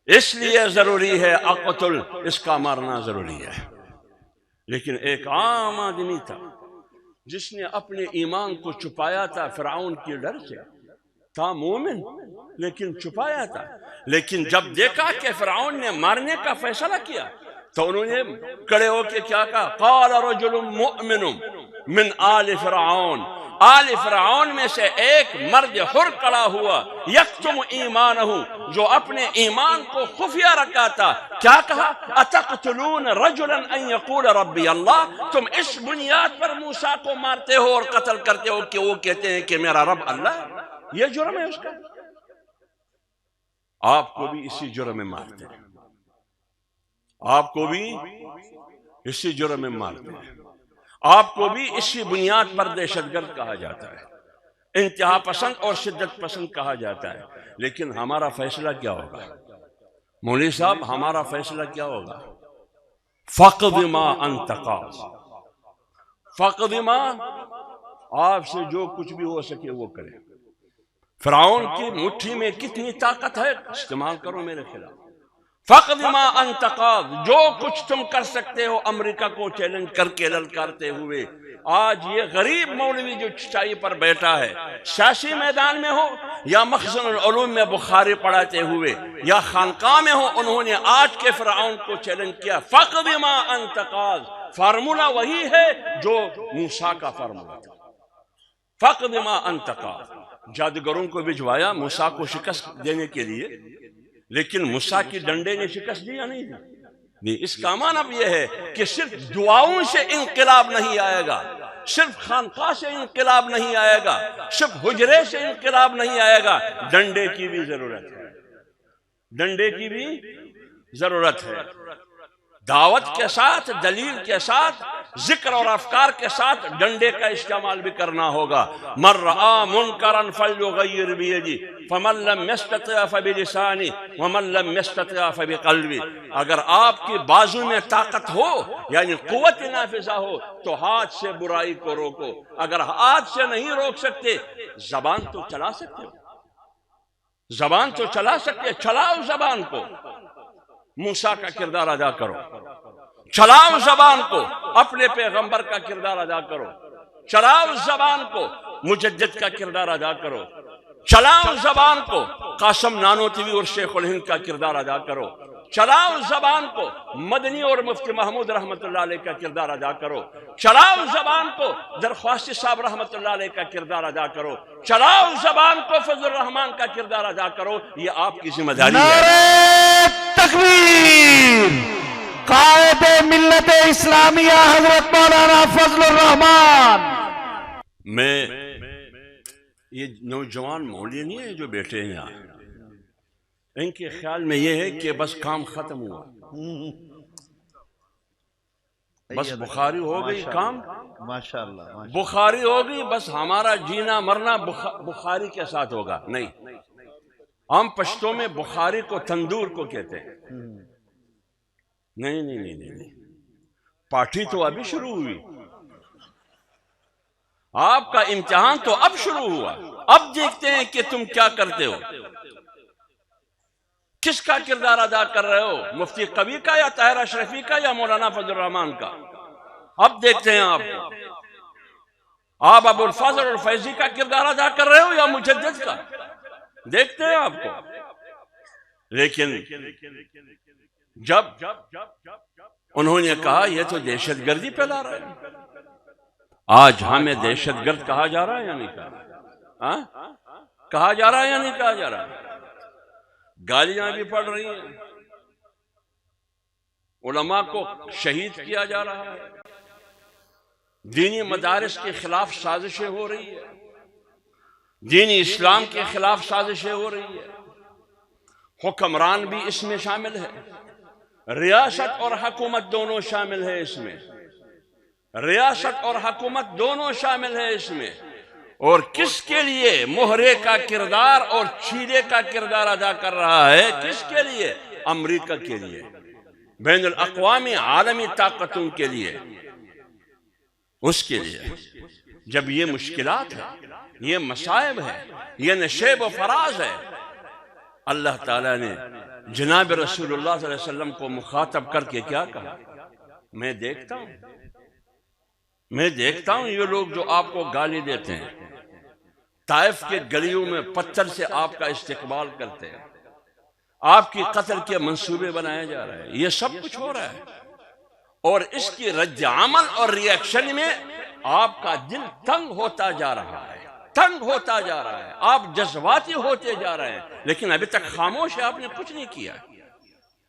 اس لیے ضروری ہے اقتل، اس کا مارنا ضروری ہے۔ لیکن ایک عام آدمی تھا جس نے اپنے ایمان کو چھپایا تھا فرعون کے ڈر سے، تھا مومن لیکن چھپایا تھا، لیکن جب دیکھا کہ فرعون نے مارنے کا فیصلہ کیا تو انہوں نے کھڑے ہو کے کیا کہا؟ قال رجل مؤمن من آل فرعون، آل فرعون میں سے ایک مرد حر کھڑا ہوا، یکتم ایمانہ، جو اپنے ایمان کو خفیہ رکھا تھا، کیا کہا؟ اتقتلون رجلا ان یقول ربی اللہ، تم اس بنیاد پر موسیٰ کو مارتے ہو اور قتل کرتے ہو کہ وہ کہتے ہیں کہ میرا رب اللہ ہے؟ یہ جرم ہے اس کا، آپ کو بھی اسی جرم میں مارتے ہیں، آپ کو بھی اسی جرم میں مارتے ہیں، آپ کو بھی اسی بنیاد پر دہشت گرد کہا جاتا ہے، انتہا پسند اور شدت پسند کہا جاتا ہے۔ لیکن ہمارا فیصلہ کیا ہوگا مولوی صاحب؟ ہمارا فیصلہ کیا ہوگا؟ فَقْضِ مَا أَنْتَ قَاضٍ، فَقْضِ مَا، آپ سے جو کچھ بھی ہو سکے وہ کرے۔ فرعون کی مٹھی میں کتنی طاقت ہے، استعمال کرو میرے خلاف۔ فَقْضِ مَا أَنْتَ قَاضٍ، جو کچھ تم کر سکتے ہو امریکہ کو چیلنج کر کے للکارتے ہوئے۔ آج یہ غریب مولوی جو چٹائی پر بیٹھا ہے، سیاسی میدان میں ہو یا مخزن العلوم میں بخاری پڑھاتے ہوئے یا خانقاہ میں ہو، انہوں نے آج کے فرعون کو چیلنج کیا۔ فَقْضِ مَا أَنْتَ قَاضٍ، فارمولہ وہی ہے جو موسیٰ کا فارمولہ تھا۔ فَقْضِ مَا أَنْتَ قَاضٍ، جادوگروں کو بھجوایا موسیٰ کو شکست دینے کے لیے، لیکن موسیٰ کی ڈنڈے نے شکست دی یا نہیں دی؟ نہیں۔ اس کا معنی یہ ہے کہ صرف دعاؤں سے انقلاب نہیں آئے گا، صرف خانقاہ سے انقلاب نہیں آئے گا، صرف حجرے سے انقلاب نہیں آئے گا، ڈنڈے کی بھی ضرورت ہے، ڈنڈے کی بھی ضرورت ہے۔ دعوت کے ساتھ، دلیل کے ساتھ، ذکر اور افکار کے ساتھ ڈنڈے کا استعمال بھی کرنا ہوگا۔ من رآ منکرا فلیغیر بیدی فمن لم یستطع فبلسانی ومن لم یستطع فبقلبی، اگر آپ کی بازو میں طاقت ہو یعنی قوت نافذہ ہو تو ہاتھ سے برائی کو روکو، اگر ہاتھ سے نہیں روک سکتے زبان تو چلا سکتے ہو، زبان تو چلا سکتے، چلاؤ زبان کو۔ موسیٰ کا کردار ادا کرو، چلاؤ زبان کو، اپنے پیغمبر کا کردار ادا کرو، چلاؤ زبان کو، مجدد کا کردار ادا کرو، چلاؤ زبان کو، قاسم نانوتوی اور شیخ الہند کا کردار ادا کرو، چلاؤ زبان کو، مدنی اور مفتی محمود رحمت اللہ علیہ کا کردار ادا کرو، چلاؤ زبان کو، درخواستی صاحب رحمت اللہ علیہ کا کردار ادا کرو، چلاؤ زبان کو، فضل الرحمان کا کردار ادا کرو۔ یہ آپ کی ذمہ داری ہے۔ نعرہ تکبیر! قائد ملت اسلامیہ حضرت مولانا فضل الرحمان۔ میں یہ نوجوان مولوی نہیں ہے جو بیٹھے ہیں یہاں، ان کے خیال میں یہ ہے کہ بس کام ختم ہوا، بس بخاری ہو گئی، کام ماشاءاللہ بخاری ہو گئی، بس ہمارا جینا مرنا بخاری کے ساتھ ہوگا۔ نہیں، ہم پشتوں میں بخاری کو تندور کو کہتے ہیں۔ نہیں نہیں نہیں نہیں، پارٹی تو ابھی شروع ہوئی، آپ کا امتحان تو اب شروع ہوا، اب دیکھتے ہیں کہ تم کیا کرتے ہو، کس کا کردار ادا کر رہے ہو، مفتی قوی کا یا طاہر اشرفی کا یا مولانا فضل الرحمان کا۔ اب دیکھتے ہیں آپ کو، آپ ابو الفضل اور فیضی کا کردار ادا کر رہے ہو یا مجدد کا، دیکھتے ہیں آپ کو۔ لیکن جب انہوں نے کہا یہ تو دہشت گردی پھیلا رہے ہیں، آج ہمیں دہشت گرد کہا جا رہا ہے یا نہیں کہا جا رہا ہے یا نہیں کہا جا رہا؟ گالیاں بھی پڑ رہی ہیں، علماء کو شہید کیا جا رہا ہے، دینی مدارس کے خلاف سازشیں ہو رہی ہے، دینی اسلام کے خلاف سازشیں ہو رہی ہے، حکمران بھی اس میں شامل ہے، ریاست اور حکومت دونوں شامل ہے اس میں، ریاست اور حکومت دونوں شامل ہے اس میں۔ اور کس کے لیے مہرے کا کردار اور چھیلے کا کردار ادا کر رہا ہے؟ کس کے لیے؟ امریکہ کے لیے، بین الاقوامی عالمی طاقتوں کے لیے، اس کے لیے۔ جب یہ مشکلات ہے، یہ مصائب ہے، یہ نشیب و فراز ہے، اللہ تعالیٰ نے جناب رسول اللہ صلی اللہ علیہ وسلم کو مخاطب کر کے کیا کہا؟ میں دیکھتا ہوں یہ لوگ جو آپ کو گالی دیتے ہیں، طائف کے گلیوں میں پتھر سے آپ کا استقبال کرتے ہیں، آپ کی قتل کے منصوبے بنائے جا رہے ہیں، یہ سب کچھ ہو رہا ہے، اور اس کی رد عمل اور ریاکشن میں آپ کا دل تنگ ہوتا جا رہا ہے، آپ جذباتی ہوتے جا رہے ہیں، لیکن ابھی تک خاموش ہے، آپ نے کچھ نہیں کیا۔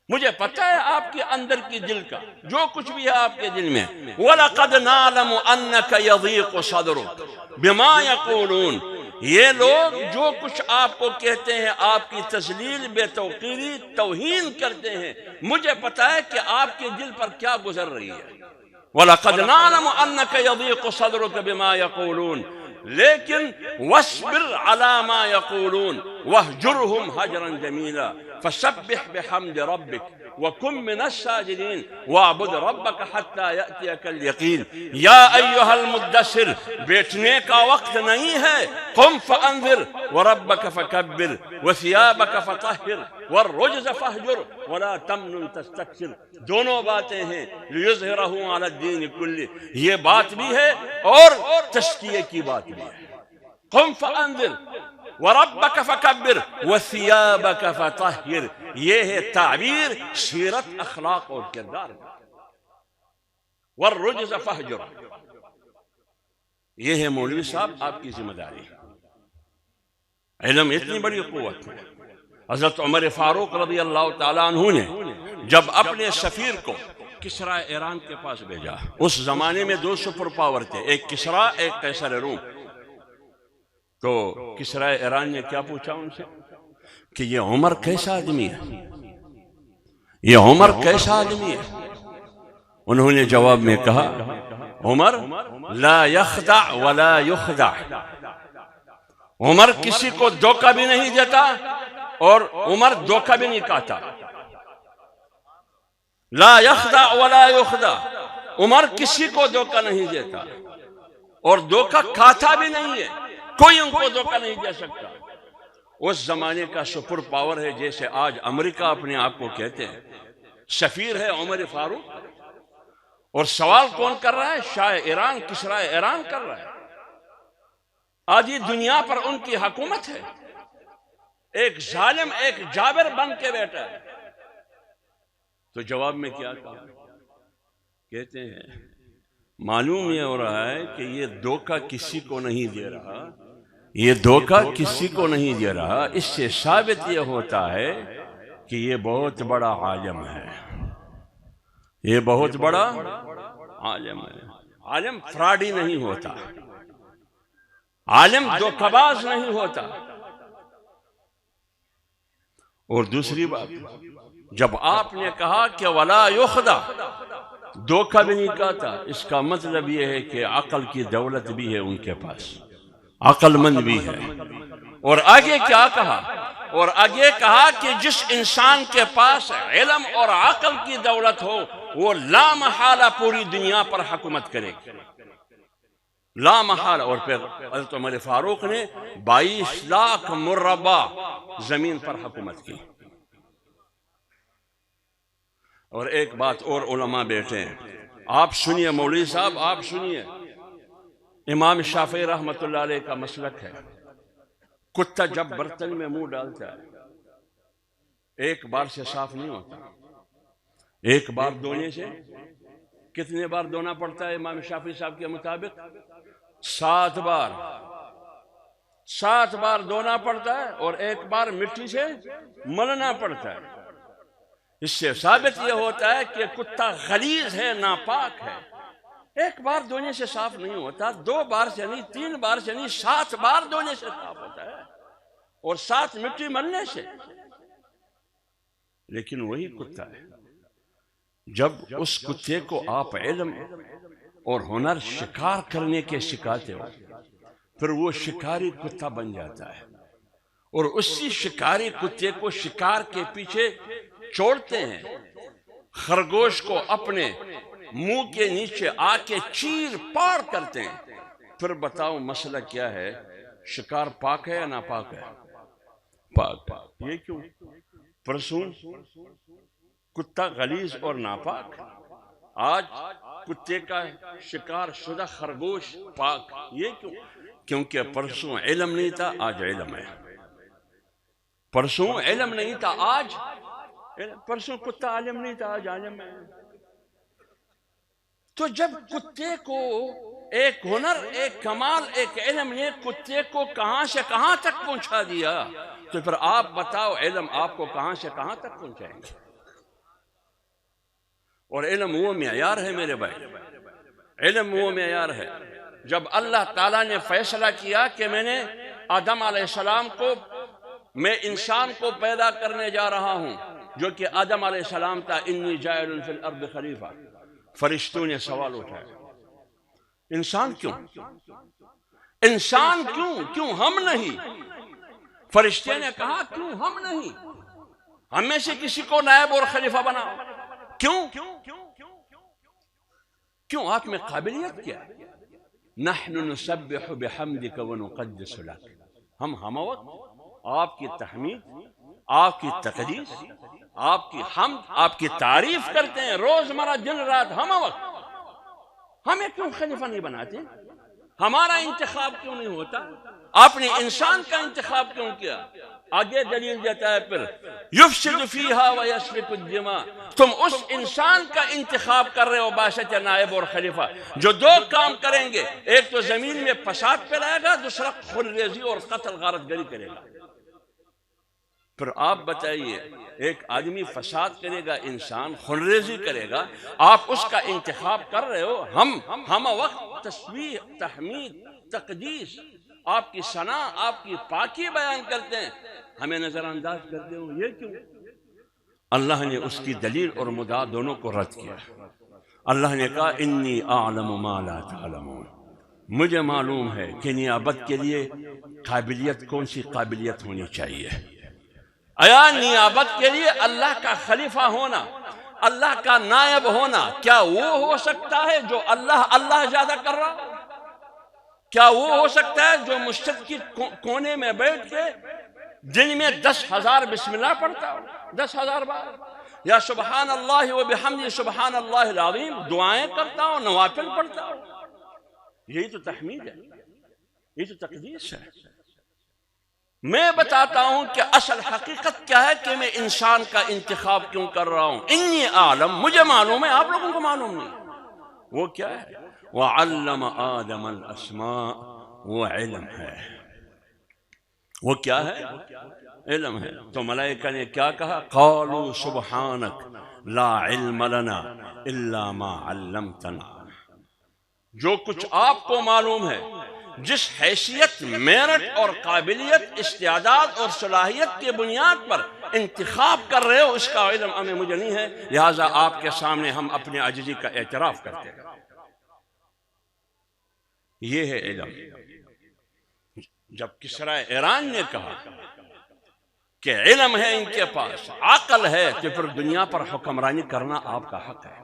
مجھے پتہ ہے آپ کے اندر کی دل کا جو کچھ بھی ہے آپ کے دل میں۔ وَلَقَدْ نَعْلَمُ أَنَّكَ يَضِيقُ صَدْرُكَ بِمَا يَقُولُونَ، یہ لوگ جو کچھ آپ کو کہتے ہیں، آپ کی تذلیل، بے توقیری، توہین کرتے ہیں، مجھے پتہ ہے کہ آپ کے دل پر کیا گزر رہی ہے۔ وَلَقَدْ نَعْلَمُ أَنَّكَ يَضِيقُ صَدْرُكَ بِمَا يَقُولُونَ لیکن وَاصْبِرْ عَلَى مَا يَقُولُونَ وَاهْجُرْهُمْ هَجْرًا جَمِيلًا فَسَبِّحْ بِحَمْدِ رَبِّكَ وَكُن مِّنَ السَّاجِدِينَ وَاعْبُدْ رَبَّكَ حَتَّى يَأْتِيَكَ الْيَقِينُ۔ یا ایھا المدثر، بیٹھنے کا وقت نہیں ہے، قم فانذر وَرَبَّكَ فَكَبِّرْ وَثِيَابَكَ فَطَهِّرْ وَالرُّجْزَ فَاهْجُرْ وَلَا تَمْنُن تَسْتَكْثِرْ۔ دونوں باتیں ہیں، لِيُظْهِرَهُ عَلَى الدِّينِ كُلِّهِ، یہ بات بھی ہے اور تزکیے کی بات بھی ہے۔ قم فانذر وَرَبَّكَ فَكَبِّرْ وَثِيَابَكَ فَطَهِّرْ، یہ ہے تعبیر سیرت، اخلاق اور کردار کا۔ وَالرُّجْزَ فَاهْجُرْ، یہ ہے مولوی صاحب آپ کی ذمہ داری۔ علم اتنی بڑی قوت ہے، حضرت عمر فاروق رضی اللہ تعالیٰ عنہ نے جب اپنے سفیر کو کسرا ایران کے پاس بھیجا، اس زمانے میں دو سپر پاور تھے، ایک کسرا، ایک قیصر روم، تو کسرا ایران نے کیا پوچھا ان سے کہ یہ عمر کیسا آدمی ہے، یہ عمر کیسا آدمی ہے؟ انہوں نے جواب میں کہا، عمر لا یخدع ولا یخدع، عمر کسی کو دھوکہ بھی نہیں دیتا اور عمر دھوکہ بھی نہیں کھاتا۔ لا یخدع ولا یخدع، عمر کسی کو دھوکہ نہیں دیتا اور دھوکہ کھاتا بھی نہیں ہے، کوئی ان کو دھوکہ نہیں دے سکتا۔ اس زمانے کا سپر پاور ہے، جیسے آج امریکہ اپنے آپ کو کہتے ہیں، سفیر ہے عمر فاروق، اور سوال کون کر رہا ہے؟ شاہ ایران، کسرا ایران کر رہا ہے۔ آج یہ دنیا پر ان کی حکومت ہے، ایک ظالم ایک جابر بن کے بیٹھا ہے۔ تو جواب میں کیا کہا؟ کہتے ہیں معلوم یہ ہو رہا ہے کہ یہ دھوکہ کسی کو نہیں دے رہا، یہ دھوکہ کسی کو نہیں دے رہا۔ اس سے ثابت یہ ہوتا ہے کہ یہ بہت بڑا عالم ہے، یہ بہت بڑا عالم ہے۔ عالم فراڈی نہیں ہوتا، عالم دھوکہ باز نہیں ہوتا۔ اور دوسری بات، جب آپ نے کہا کہ ولا یخدع، دھوکہ بھی نہیں کہتا، اس کا مطلب یہ ہے کہ عقل کی دولت بھی ہے ان کے پاس، عقل مند بھی ہے۔ اور آگے کیا کہا؟ اور آگے کہا کہ جس انسان کے پاس علم اور عقل کی دولت ہو وہ لا محالہ پوری دنیا پر حکومت کرے گا، لا محالہ۔ اور پھر حضرت عمر فاروق نے 22 لاکھ مربع زمین پر حکومت کی۔ اور ایک بات اور، علماء بیٹھے ہیں، آپ سنیے، مولوی صاحب آپ سنیے، امام شافعی رحمۃ اللہ علیہ کا مسلک ہے، کتا جب برتن میں منہ ڈالتا ہے ایک بار سے صاف نہیں ہوتا، ایک بار دھونے سے کتنے بار دھونا پڑتا ہے امام شافعی صاحب کے مطابق؟ 7 بار، 7 بار دھونا پڑتا ہے، اور ایک بار مٹی سے ملنا پڑتا ہے۔ اس سے ثابت یہ ہوتا ہے کہ کتا غلیظ ہے، ناپاک ہے۔ ایک بار دھونے سے صاف نہیں ہوتا، 2 بار سے نہیں، 3 بار سے نہیں، 7 بار دھونے سے صاف ہوتا ہے، اور 7 مٹی ملنے سے۔ لیکن وہی کتا ہے، جب اس کتے کو آپ علم اور ہنر شکار کرنے کے سکھاتے ہو، پھر وہ شکاری کتا بن جاتا ہے، اور اسی شکاری کتے کو شکار کے پیچھے چھوڑتے ہیں، خرگوش کو اپنے منہ کے نیچے آ کے چیر پاڑ کرتے ہیں۔ پھر بتاؤ مسئلہ کیا ہے؟ شکار پاک ہے یا ناپاک ہے؟ پاک۔ یہ کیوں؟ پرسوں کتا غلیظ اور ناپاک، آج کتے کا شکار شدہ خرگوش پاک۔ یہ کیوں؟ کیونکہ پرسوں علم نہیں تھا، آج علم ہے۔ پرسوں علم نہیں تھا، آج پرسوں کتا عالم نہیں تھا، آج عالم ہے۔ تو جب کتے کو ایک ہنر، ایک کمال، ایک علم نے کتے کو کہاں سے کہاں تک پہنچا دیا، تو پھر آپ بتاؤ علم آپ کو کہاں سے کہاں تک پہنچائیں گے؟ اور علم وہ معیار ہے میرے بھائی، علم وہ معیار ہے۔ جب اللہ تعالیٰ نے فیصلہ کیا کہ میں نے آدم علیہ السلام کو، میں انسان کو پیدا کرنے جا رہا ہوں، جو کہ آدم علیہ السلام تھا، انی جاعل فی الارض خلیفہ، فرشتوں نے سوال اٹھایا انسان کیوں؟ انسان کیوں ہم نہیں؟ فرشتے نے کہا کیوں ہم نہیں؟ ہم میں سے کسی کو نائب اور خلیفہ بناؤ۔ کیوں آپ میں قابلیت کیا ہے؟ نحن نسبح بحمدک ونقدس لک، ہم وقت آپ کی تحمید، آپ کی تقدیس، آپ کی حمد، آپ کی تعریف کرتے ہیں روزمرہ دن رات، ہم وقت۔ ہمیں کیوں خلیفہ نہیں بناتے؟ ہمارا انتخاب کیوں نہیں ہوتا؟ آپ نے انسان کا انتخاب کیوں کیا؟ آگے دلیل دیتا ہے پھر یفسد فیہا ویسفک الدماء، تم اس انسان کا انتخاب کر رہے ہو باشد نائب اور خلیفہ جو 2 کام کریں گے، ایک تو زمین میں فساد پھیلائے گا، دوسرا خونریزی اور قتل غارت گری کرے گا۔ پھر آپ بتائیے، ایک آدمی فساد کرے گا، انسان خونریزی کرے گا، آپ اس کا انتخاب کر رہے ہو۔ ہم وقت تسبیح، تحمید، تقدیس، آپ کی ثنا، آپ کی پاکی بیان کرتے ہیں، ہمیں نظر انداز کرتے ہو، یہ کیوں؟ اللہ نے اس کی دلیل اور مدعا دونوں کو رد کیا۔ اللہ نے کہا انی اعلم ما لا تعلمون، مجھے معلوم ہے کہ نیابت کے لیے قابلیت، کون سی قابلیت ہونی چاہیے۔ آیا نیابت کے لیے اللہ کا خلیفہ ہونا، اللہ کا نائب ہونا، کیا وہ ہو سکتا ہے جو اللہ زیادہ کر رہا؟ کیا وہ ہو سکتا ہے جو مسجد کی کونے میں بیٹھ کے دن میں 10,000 بسم اللہ پڑھتا ہوں، 10,000 بار، یا سبحان اللہ و بحمدہ سبحان اللہ العظیم، دعائیں کرتا ہوں، نوافل پڑھتا ہوں۔ یہی تو تحمید ہے، یہی تو تقدیس ہے۔ میں بتاتا ہوں کہ اصل حقیقت کیا ہے کہ میں انسان کا انتخاب کیوں کر رہا ہوں۔ انی عالم، مجھے معلوم ہے، آپ لوگوں کو معلوم نہیں۔ وہ کیا ہے؟ وَعَلَّمَ آدَمَ الْأَسْمَاءَ، وہ علم ہے۔ وہ کیا ہے؟ علم ہے۔ تو ملائکہ نے کیا کہا؟ قَالُوا سُبْحَانَكَ لَا عِلْمَ لَنَا إِلَّا مَا عَلَّمْتَنَا۔ جو کچھ آپ کو معلوم ہے، جس حیثیت، میرٹ اور قابلیت، استعداد اور صلاحیت کے بنیاد پر انتخاب کر رہے ہو، اس کا علم ہمیں مجھے نہیں ہے، لہٰذا آپ کے سامنے ہم اپنے عاجزی کا اعتراف کرتے ہیں۔ یہ ہے علم۔ جب کسریٰ ایران نے کہا کہ علم ہے ان کے پاس، عقل ہے، تو پھر دنیا پر حکمرانی کرنا آپ کا حق ہے۔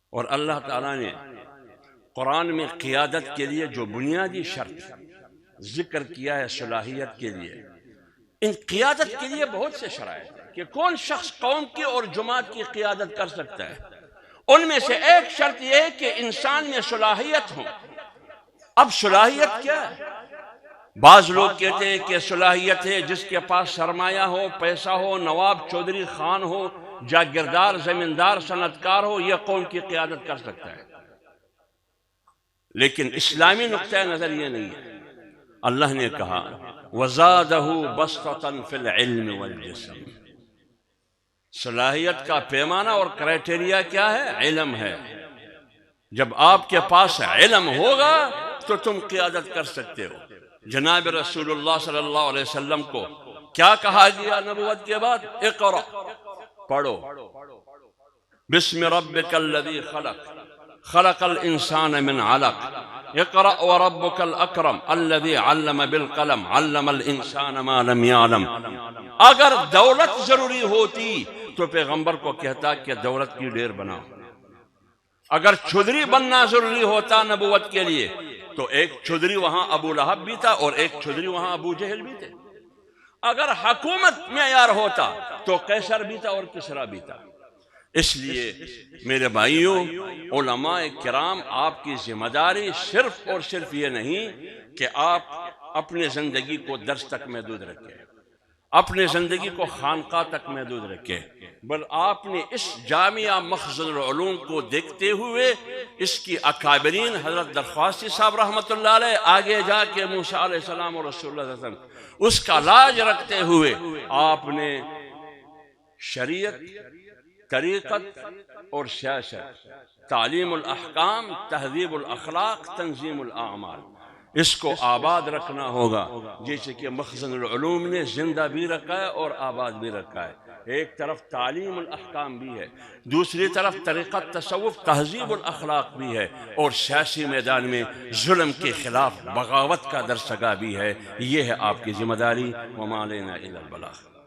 اور اللہ تعالیٰ نے قرآن میں قیادت کے لیے جو بنیادی شرط ذکر کیا ہے صلاحیت کے لیے، ان قیادت کے لیے بہت سے شرائط ہیں کہ کون شخص قوم کی اور جماعت کی قیادت کر سکتا ہے۔ ان میں سے ایک شرط یہ ہے کہ انسان میں صلاحیت ہو۔ اب صلاحیت کیا ہے؟ بعض لوگ کہتے ہیں کہ صلاحیت ہے جس کے پاس سرمایہ ہو، پیسہ ہو، نواب چودھری خان ہو، جاگیردار زمیندار صنعتکار ہو، یہ قوم کی قیادت کر سکتا ہے۔ لیکن اسلامی نقطہ نظر یہ نہیں ہے۔ اللہ نے کہا وَزَادَهُ بَسْطَةً فِي الْعِلْمِ وَالْجِسْمِ۔ صلاحیت کا پیمانہ اور کرائٹیریا کیا ہے؟ علم ہے۔ جب آپ کے پاس علم ہوگا تو تم قیادت کر سکتے ہو۔ جناب رسول اللہ صلی اللہ علیہ وسلم کو کیا کہا گیا نبوت کے بعد؟ اقرأ، پڑھو، بسم ربک الذی خلق، خلق الانسان من علق، اقرأ وربک الاکرم الذی علم بالقلم، علم الانسان ما لم يعلم۔ اگر دولت ضروری ہوتی تو پیغمبر کو کہتا کہ دولت کی ڈھیر بناؤ۔ اگر چودھری بننا ضروری ہوتا نبوت کے لیے تو ایک چودھری وہاں ابو لہب بھی تھا اور ایک چودھری وہاں ابو جہل بھی تھے۔ اگر حکومت معیار ہوتا تو قیصر بھی تھا اور کسریٰ بھی تھا۔ اس لیے میرے بھائیوں، علماء کرام، آپ کی ذمہ داری صرف اور صرف یہ نہیں کہ آپ اپنے زندگی کو درس تک محدود رکھیں، اپنے زندگی کو خانقاہ تک محدود رکھیں، بل آپ نے اس جامعہ مخزن العلوم کو دیکھتے ہوئے اس کی اکابرین حضرت درخواستی صاحب رحمۃ اللہ علیہ، آگے جا کے موسیٰ علیہ السلام اور رسول اللہ صلی اللہ علیہ وسلم، اس کا لاج رکھتے ہوئے آپ نے شریعت، طریقت اور سیاست، تعلیم الاحکام، تہذیب الاخلاق، تنظیم الاعمال، اس کو آباد رکھنا ہوگا، جیسے کہ مخزن العلوم نے زندہ بھی رکھا ہے اور آباد بھی رکھا ہے۔ ایک طرف تعلیم الاحکام بھی ہے، دوسری طرف طریقت، تصوف، تہذیب الاخلاق بھی ہے، اور سیاسی میدان میں ظلم کے خلاف بغاوت کا درس آگاہ بھی ہے۔ یہ ہے آپ کی ذمہ داری۔ وما علینا الا البلاغ۔